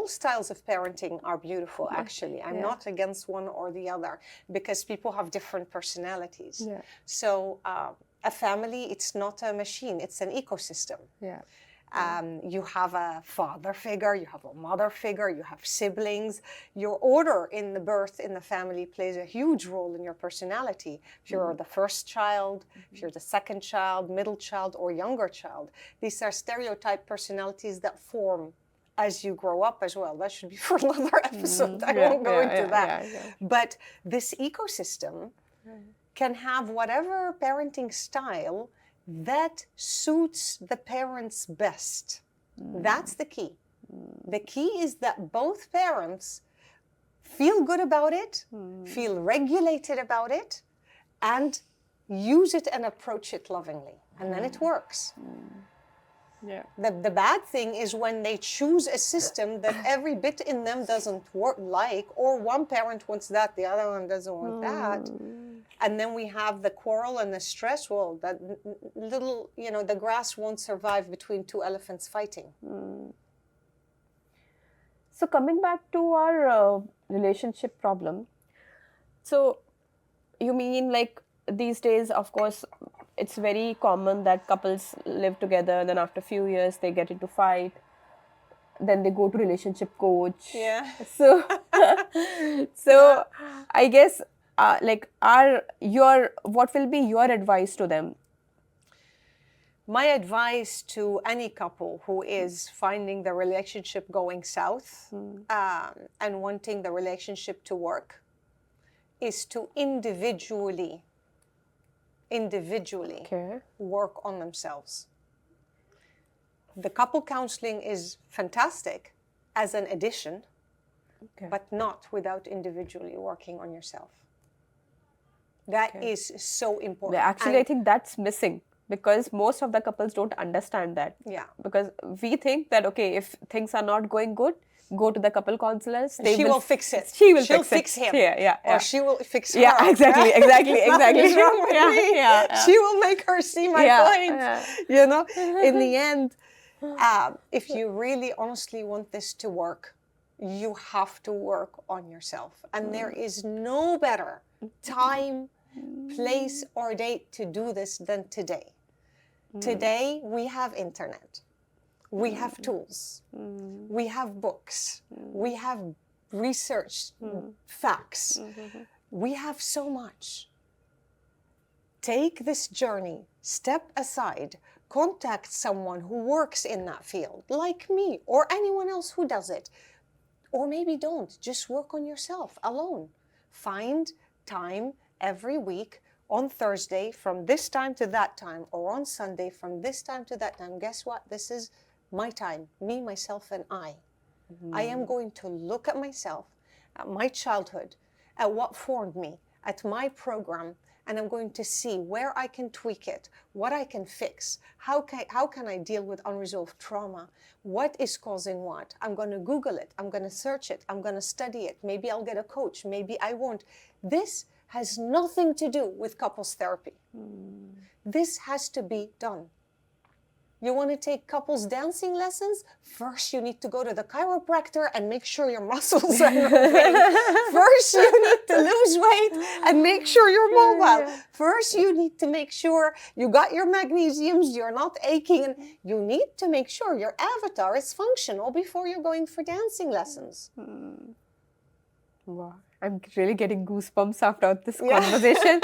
styles of parenting are beautiful, actually. I'm not against one or the other, because people have different personalities.
Yeah.
So a family, it's not a machine, it's an ecosystem.
Yeah.
You have a father figure, you have a mother figure, you have siblings. Your order in the birth in the family plays a huge role in your personality. If you're the first child, if you're the second child, middle child, or younger child. These are stereotype personalities that form as you grow up as well. That should be for another episode. I won't go into that. But this ecosystem can have whatever parenting style that suits the parents best. That's the key. The key is that both parents feel good about it, feel regulated about it, and use it and approach it lovingly. And then it works.
Yeah.
The bad thing is when they choose a system that every bit in them doesn't work like, or one parent wants that, the other one doesn't want that. And then we have the quarrel and the stress. Well, that little, the grass won't survive between two elephants fighting.
So coming back to our relationship problem. So you mean like these days, of course, it's very common that couples live together, then after a few years they get into fight, then they go to relationship coach.
Yeah.
So, I guess what will be your advice to them?
My advice to any couple who is finding the relationship going south and wanting the relationship to work is to individually work on themselves. The couple counseling is fantastic as an addition, but not without individually working on yourself. That is so important.
Actually, I think that's missing, because most of the couples don't understand that.
Yeah.
Because we think that, okay, if things are not going good, go to the couple counselors.
She will fix it.
She will
She'll
fix
him.
Yeah.
Or she will fix her.
Yeah, exactly.
Nothing is wrong with me.
Yeah.
She will make her see my point.
Yeah.
You know, in the end, if you really honestly want this to work, you have to work on yourself. And there is no better time, place, or date to do this than today. Today, we have internet. We have tools. We have books. We have research, facts. We have so much. Take this journey, step aside, contact someone who works in that field, like me, or anyone else who does it. Or maybe don't, just work on yourself alone. Find time every week on Thursday from this time to that time, or on Sunday from this time to that time. Guess what? This is my time, me, myself, and I. I am going to look at myself, at my childhood, at what formed me, at my program, and I'm going to see where I can tweak it, what I can fix, how can I deal with unresolved trauma, what is causing what. I'm going to Google it, I'm going to search it, I'm going to study it. Maybe I'll get a coach, maybe I won't. This has nothing to do with couples therapy. This has to be done. You want to take couples dancing lessons? First, you need to go to the chiropractor and make sure your muscles are moving. First, you need to lose weight and make sure you're mobile. First, you need to make sure you got your magnesiums, you're not aching. And you need to make sure your avatar is functional before you're going for dancing lessons.
Wow. I'm really getting goosebumps after this conversation.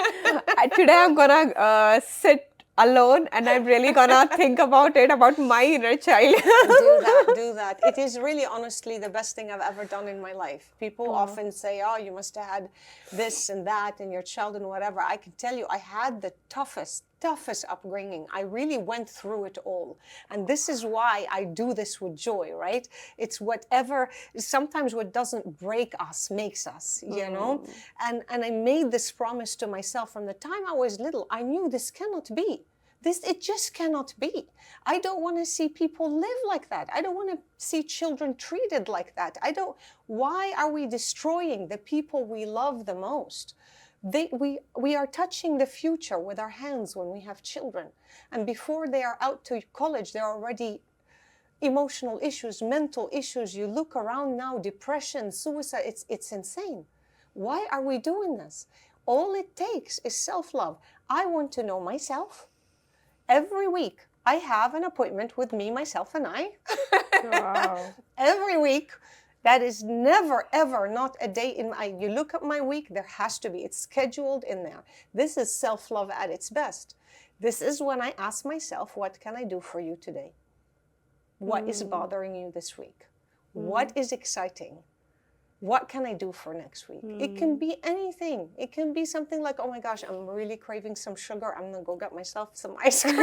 Today, I'm going to sit alone and I'm really gonna think about my inner child.
Do that. It is really honestly the best thing I've ever done in my life. People often say, oh, you must have had this and that in your childhood and whatever. I can tell you, I had the toughest upbringing. I really went through it all. And this is why I do this with joy, right? It's sometimes what doesn't break us makes us, you know? And I made this promise to myself from the time I was little. I knew this cannot be. It just cannot be. I don't want to see people live like that. I don't want to see children treated like that. Why are we destroying the people we love the most? We are touching the future with our hands when we have children. And before they are out to college, they're already emotional issues, mental issues. You look around now, depression, suicide, it's insane. Why are we doing this? All it takes is self-love. I want to know myself. Every week, I have an appointment with me, myself, and I.
Wow.
Every week. That is never, ever not a day in you look at my week, there has to be. It's scheduled in there. This is self-love at its best. This is when I ask myself, what can I do for you today? What is bothering you this week? What is exciting? What can I do for next week? It can be anything. It can be something like, oh my gosh, I'm really craving some sugar. I'm going to go get myself some ice cream.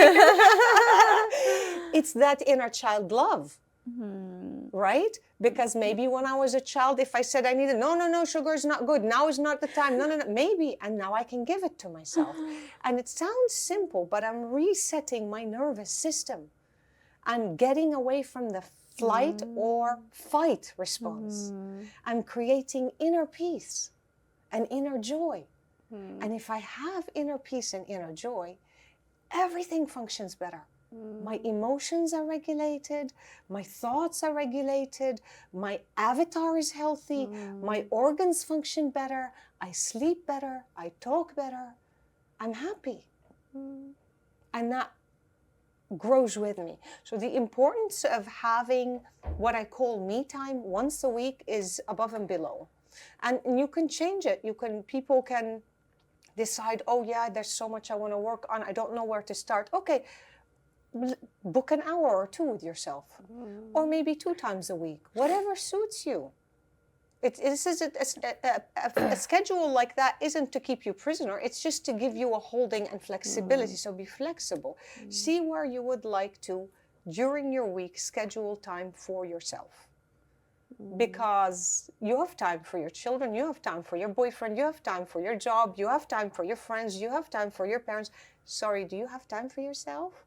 It's that inner child love, right? Because maybe when I was a child, if I said I needed, no, sugar is not good. Now is not the time. No, maybe. And now I can give it to myself. And it sounds simple, but I'm resetting my nervous system. I'm getting away from the flight or fight response. I'm creating inner peace and inner joy. And if I have inner peace and inner joy, everything functions better. My emotions are regulated, my thoughts are regulated, my avatar is healthy, my organs function better, I sleep better, I talk better, I'm happy. And that grows with me. So the importance of having what I call me time once a week is above and below. And you can change it. People can decide, oh yeah, there's so much I want to work on. I don't know where to start. Okay, book an hour or two with yourself. Or maybe 2 times a week. Whatever suits you. A schedule like that isn't to keep you prisoner. It's just to give you a holding and flexibility. So be flexible. See where you would like to, during your week, schedule time for yourself. Because you have time for your children, you have time for your boyfriend, you have time for your job, you have time for your friends, you have time for your parents. Sorry, do you have time for yourself?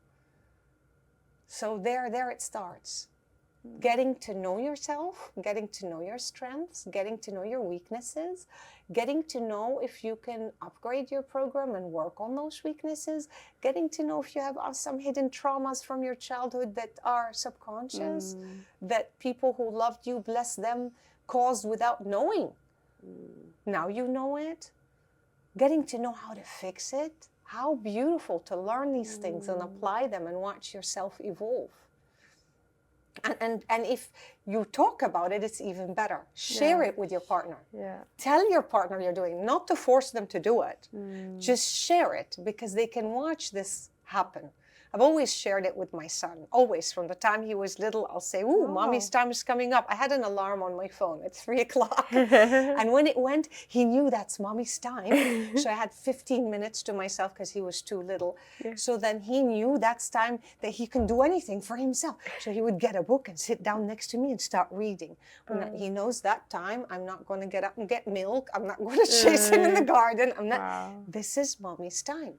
So there it starts. Getting to know yourself, getting to know your strengths, getting to know your weaknesses, getting to know if you can upgrade your program and work on those weaknesses, getting to know if you have some hidden traumas from your childhood that are subconscious, that people who loved you, bless them, caused without knowing. Now you know it. Getting to know how to fix it. How beautiful to learn these things and apply them and watch yourself evolve. And if you talk about it, it's even better. Share it with your partner. Tell your partner you're doing, not to force them to do it. Just share it, because they can watch this happen. I've always shared it with my son. Always, from the time he was little, I'll say, "Ooh, mommy's time is coming up." I had an alarm on my phone at 3 o'clock. And when it went, he knew that's mommy's time. So I had 15 minutes to myself because he was too little. So then he knew that's time that he can do anything for himself. So he would get a book and sit down next to me and start reading. He knows that time I'm not going to get up and get milk. I'm not going to chase him in the garden. I'm not. This is mommy's time.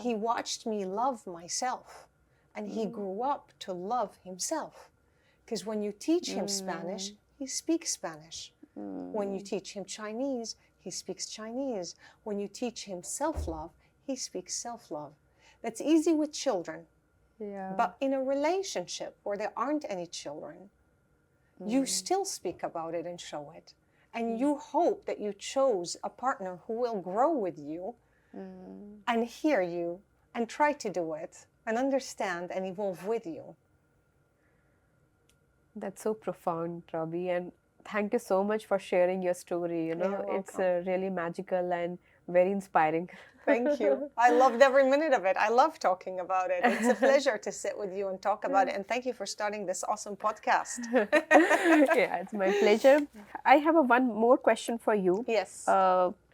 He watched me love myself, and he grew up to love himself. Because when you teach him Spanish, he speaks Spanish. When you teach him Chinese, he speaks Chinese. When you teach him self-love, he speaks self-love. That's easy with children. But in a relationship where there aren't any children, you still speak about it and show it. And you hope that you chose a partner who will grow with you and hear you and try to do it and understand and evolve with you.
That's so profound, Robbie, and thank you so much for sharing your story. It's really magical and very inspiring.
Thank you. I loved every minute of it. I love talking about it. It's a pleasure to sit with you and talk about it. And thank you for starting this awesome podcast.
Yeah, it's my pleasure. I have one more question for you.
Yes.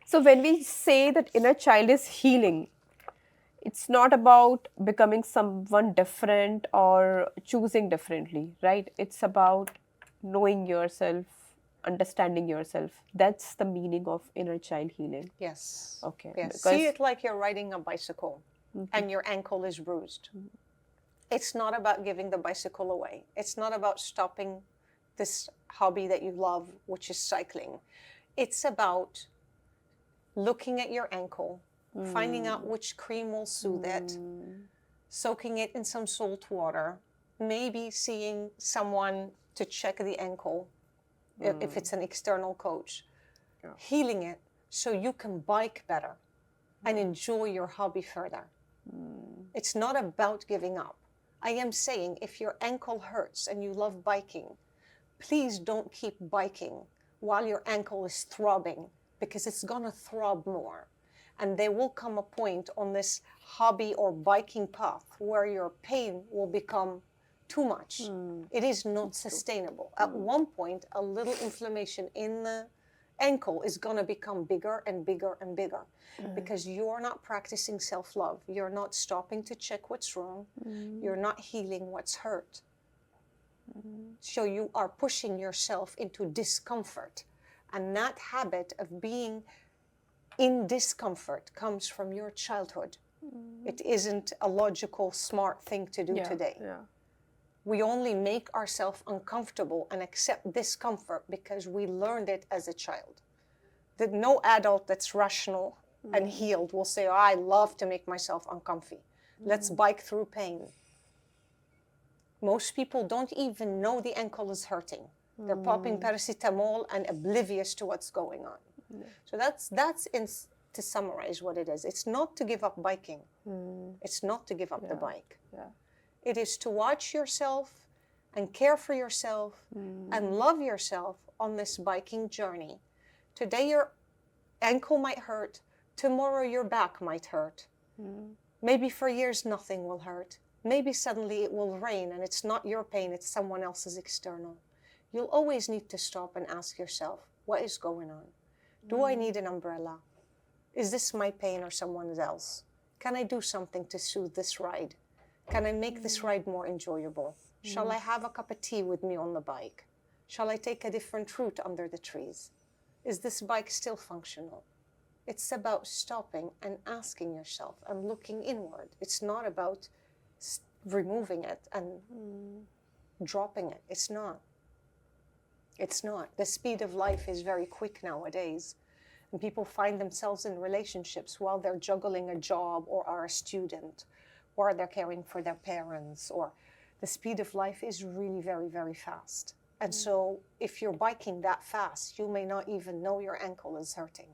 So when we say that inner child is healing, it's not about becoming someone different or choosing differently, right? It's about knowing yourself, understanding yourself. That's the meaning of inner child healing.
Yes.
Okay.
Yes. See it like you're riding a bicycle and your ankle is bruised. It's not about giving the bicycle away. It's not about stopping this hobby that you love, which is cycling. It's about looking at your ankle, finding out which cream will soothe it, soaking it in some salt water, maybe seeing someone to check the ankle, if it's an external coach, healing it so you can bike better and enjoy your hobby further. It's not about giving up. I am saying, if your ankle hurts and you love biking, please don't keep biking while your ankle is throbbing, because it's going to throb more. And there will come a point on this hobby or biking path where your pain will become too much. It is not sustainable. At one point, a little inflammation in the ankle is going to become bigger and bigger and bigger, because you're not practicing self-love. You're not stopping to check what's wrong. You're not healing what's hurt. So you are pushing yourself into discomfort. And that habit of being in discomfort comes from your childhood. It isn't a logical, smart thing to do today. We only make ourselves uncomfortable and accept discomfort because we learned it as a child. That no adult that's rational and healed will say, "Oh, I love to make myself uncomfy. Let's bike through pain." Most people don't even know the ankle is hurting. They're popping paracetamol and oblivious to what's going on. So that's to summarize what it is. It's not to give up biking. It's not to give up the bike. It is to watch yourself and care for yourself and love yourself on this biking journey. Today your ankle might hurt. Tomorrow your back might hurt. Maybe for years nothing will hurt. Maybe suddenly it will rain and it's not your pain, it's someone else's external. You'll always need to stop and ask yourself, what is going on? Do I need an umbrella? Is this my pain or someone else? Can I do something to soothe this ride? Can I make this ride more enjoyable? Shall I have a cup of tea with me on the bike? Shall I take a different route under the trees? Is this bike still functional? It's about stopping and asking yourself and looking inward. It's not about removing it and dropping it. It's not. It's not. The speed of life is very quick nowadays. And people find themselves in relationships while they're juggling a job or are a student, or they're caring for their parents, or the speed of life is really very, very fast. And so if you're biking that fast, you may not even know your ankle is hurting.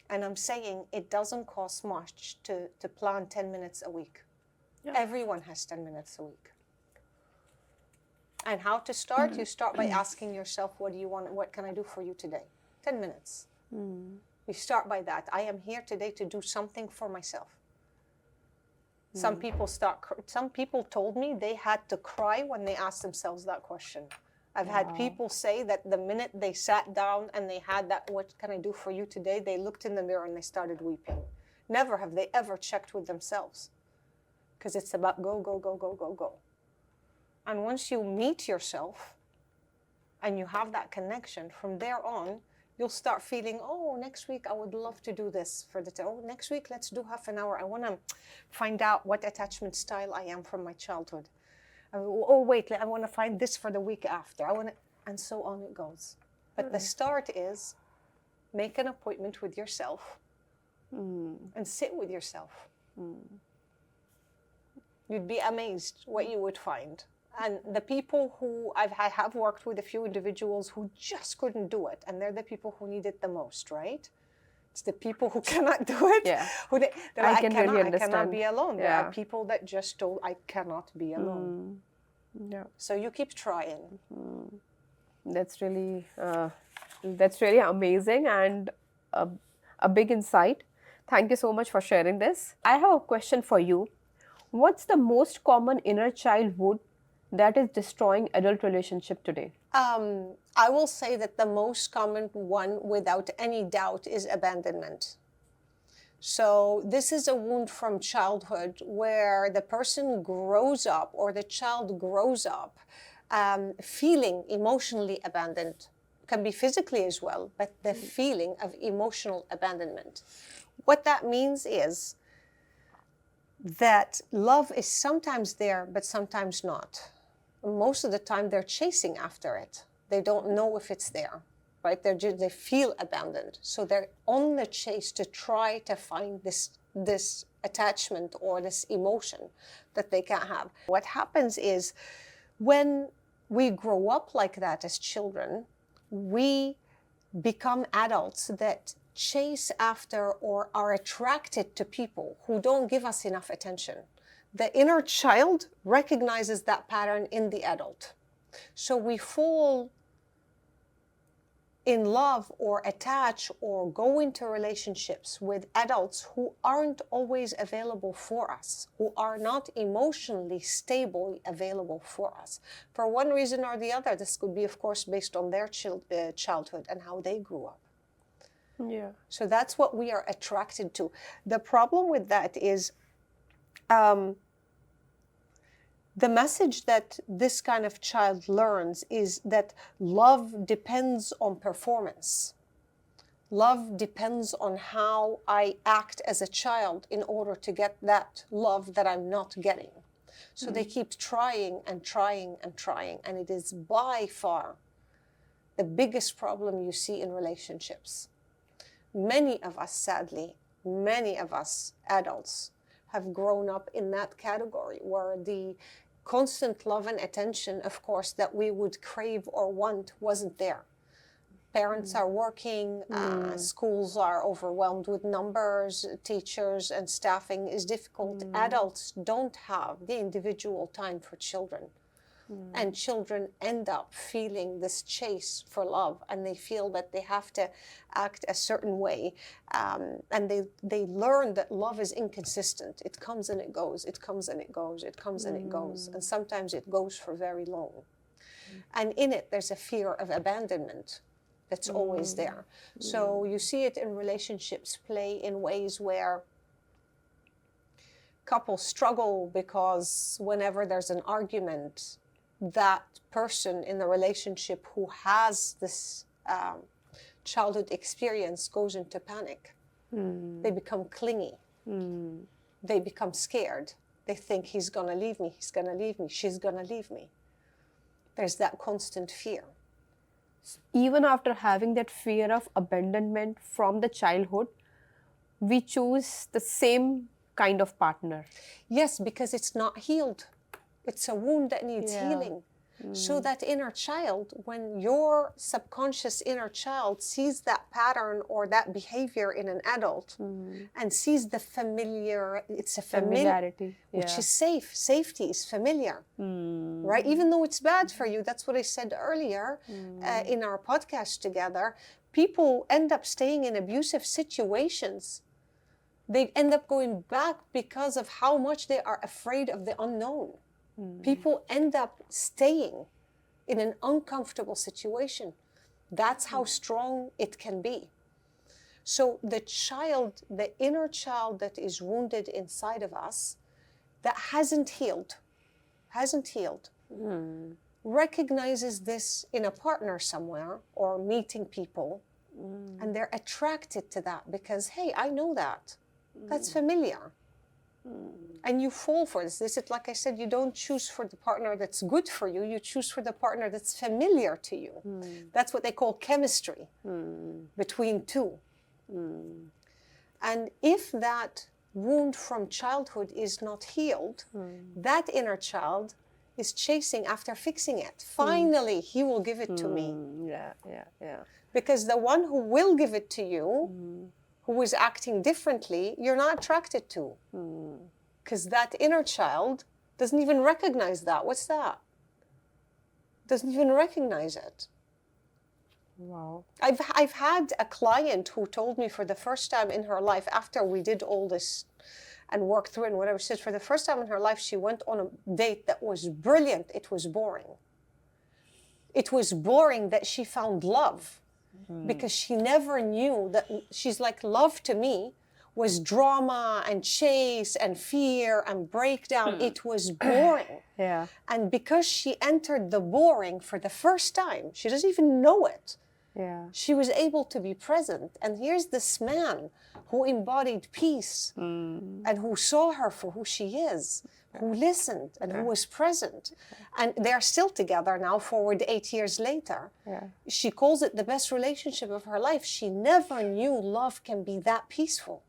And I'm saying it doesn't cost much to plan 10 minutes a week.
Yeah.
Everyone has 10 minutes a week. And how to start? You start by asking yourself, what do you want? What can I do for you today? 10 minutes. You start by that. I am here today to do something for myself. Some people told me they had to cry when they asked themselves that question. I've had people say that the minute they sat down and they had that, what can I do for you today? They looked in the mirror and they started weeping. Never have they ever checked with themselves. Because it's about go, go, go, go, go, go. And once you meet yourself and you have that connection, from there on, you'll start feeling, oh, next week I would love to do this for the oh, next week let's do half an hour. I want to find out what attachment style I am from my childhood. Oh, wait, I want to find this for the week after. And so on it goes. But the start is make an appointment with yourself and sit with yourself. You'd be amazed what you would find. And the people who I have worked with a few individuals who just couldn't do it, and they're the people who need it the most, right? It's the people who cannot do it.
Yeah.
I
really understand.
I cannot be alone. There
Yeah.
are people that just don't, I cannot be alone.
Yeah.
So you keep trying.
That's really amazing and a big insight. Thank you so much for sharing this. I have a question for you. What's the most common inner child wound that is destroying adult relationship today?
I will say that the most common one, without any doubt, is abandonment. So this is a wound from childhood where the person grows up, or the child grows up, feeling emotionally abandoned. Can be physically as well, but the feeling of emotional abandonment. What that means is that love is sometimes there, but sometimes not. Most of the time, they're chasing after it. They don't know if it's there, right? They feel abandoned. So they're on the chase to try to find this attachment or this emotion that they can't have. What happens is when we grow up like that as children, we become adults that chase after or are attracted to people who don't give us enough attention. The inner child recognizes that pattern in the adult. So we fall in love or attach or go into relationships with adults who aren't always available for us, who are not emotionally stably available for us. For one reason or the other, this could be, of course, based on their childhood and how they grew up.
Yeah.
So that's what we are attracted to. The problem with that is the message that this kind of child learns is that love depends on performance. Love depends on how I act as a child in order to get that love that I'm not getting. So they keep trying and trying and trying. And it is by far the biggest problem you see in relationships. Many of us, sadly, many of us adults have grown up in that category where the constant love and attention, of course, that we would crave or want wasn't there. Parents are working, schools are overwhelmed with numbers, teachers and staffing is difficult. Adults don't have the individual time for children. And children end up feeling this chase for love, and they feel that they have to act a certain way. And they learn that love is inconsistent. It comes and it goes, it comes and it goes, it comes and it goes. And sometimes it goes for very long. And in it, there's a fear of abandonment that's always there. So you see it in relationships play in ways where couples struggle because whenever there's an argument, that person in the relationship who has this childhood experience goes into panic. They become clingy. They become scared. They think he's going to leave me, he's going to leave me, she's going to leave me. There's that constant fear.
Even after having that fear of abandonment from the childhood, we choose the same kind of partner.
Yes, because it's not healed. It's a wound that needs healing. So that inner child, when your subconscious inner child sees that pattern or that behavior in an adult and sees the familiar, it's a
Familiarity,
which is safe. Safety is familiar, right? Even though it's bad for you, that's what I said earlier in our podcast together. People end up staying in abusive situations. They end up going back because of how much they are afraid of the unknown. People end up staying in an uncomfortable situation. That's how strong it can be. So the child, the inner child that is wounded inside of us, that hasn't healed, recognizes this in a partner somewhere or meeting people, and they're attracted to that because, hey, I know that. That's familiar. And you fall for this. This is, like I said, you don't choose for the partner that's good for you. You choose for the partner that's familiar to you. That's what they call chemistry between two. And if that wound from childhood is not healed, that inner child is chasing after fixing it. Finally, he will give it to me. Because the one who will give it to you, who is acting differently, you're not attracted to. Because that inner child doesn't even recognize that. What's that? Doesn't even recognize it.
Wow.
I've had a client who told me for the first time in her life, after we did all this and worked through it and whatever, she said for the first time in her life, she went on a date that was brilliant. It was boring. It was boring that she found love. Because she never knew that. She's like, love to me was drama and chase and fear and breakdown. It was boring. And because she entered the boring for the first time, she doesn't even know it. She was able to be present. And here's this man who embodied peace and who saw her for who she is, who listened and who was present. And they're still together now, forward 8 years later. She calls it the best relationship of her life. She never knew love can be that peaceful.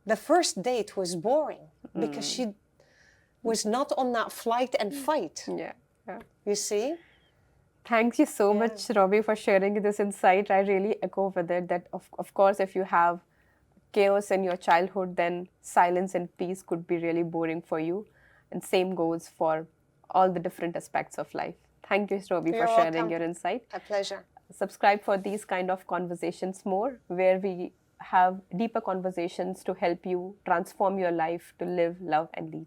The first date was boring because she was not on that flight and fight. You see?
Thank you so much, Robbie, for sharing this insight. I really echo with it that, of course, if you have chaos in your childhood, then silence and peace could be really boring for you. And same goes for all the different aspects of life. Thank you, Robbie, for sharing your insight.
A pleasure.
Subscribe for these kind of conversations more, where we have deeper conversations to help you transform your life to live, love, and lead.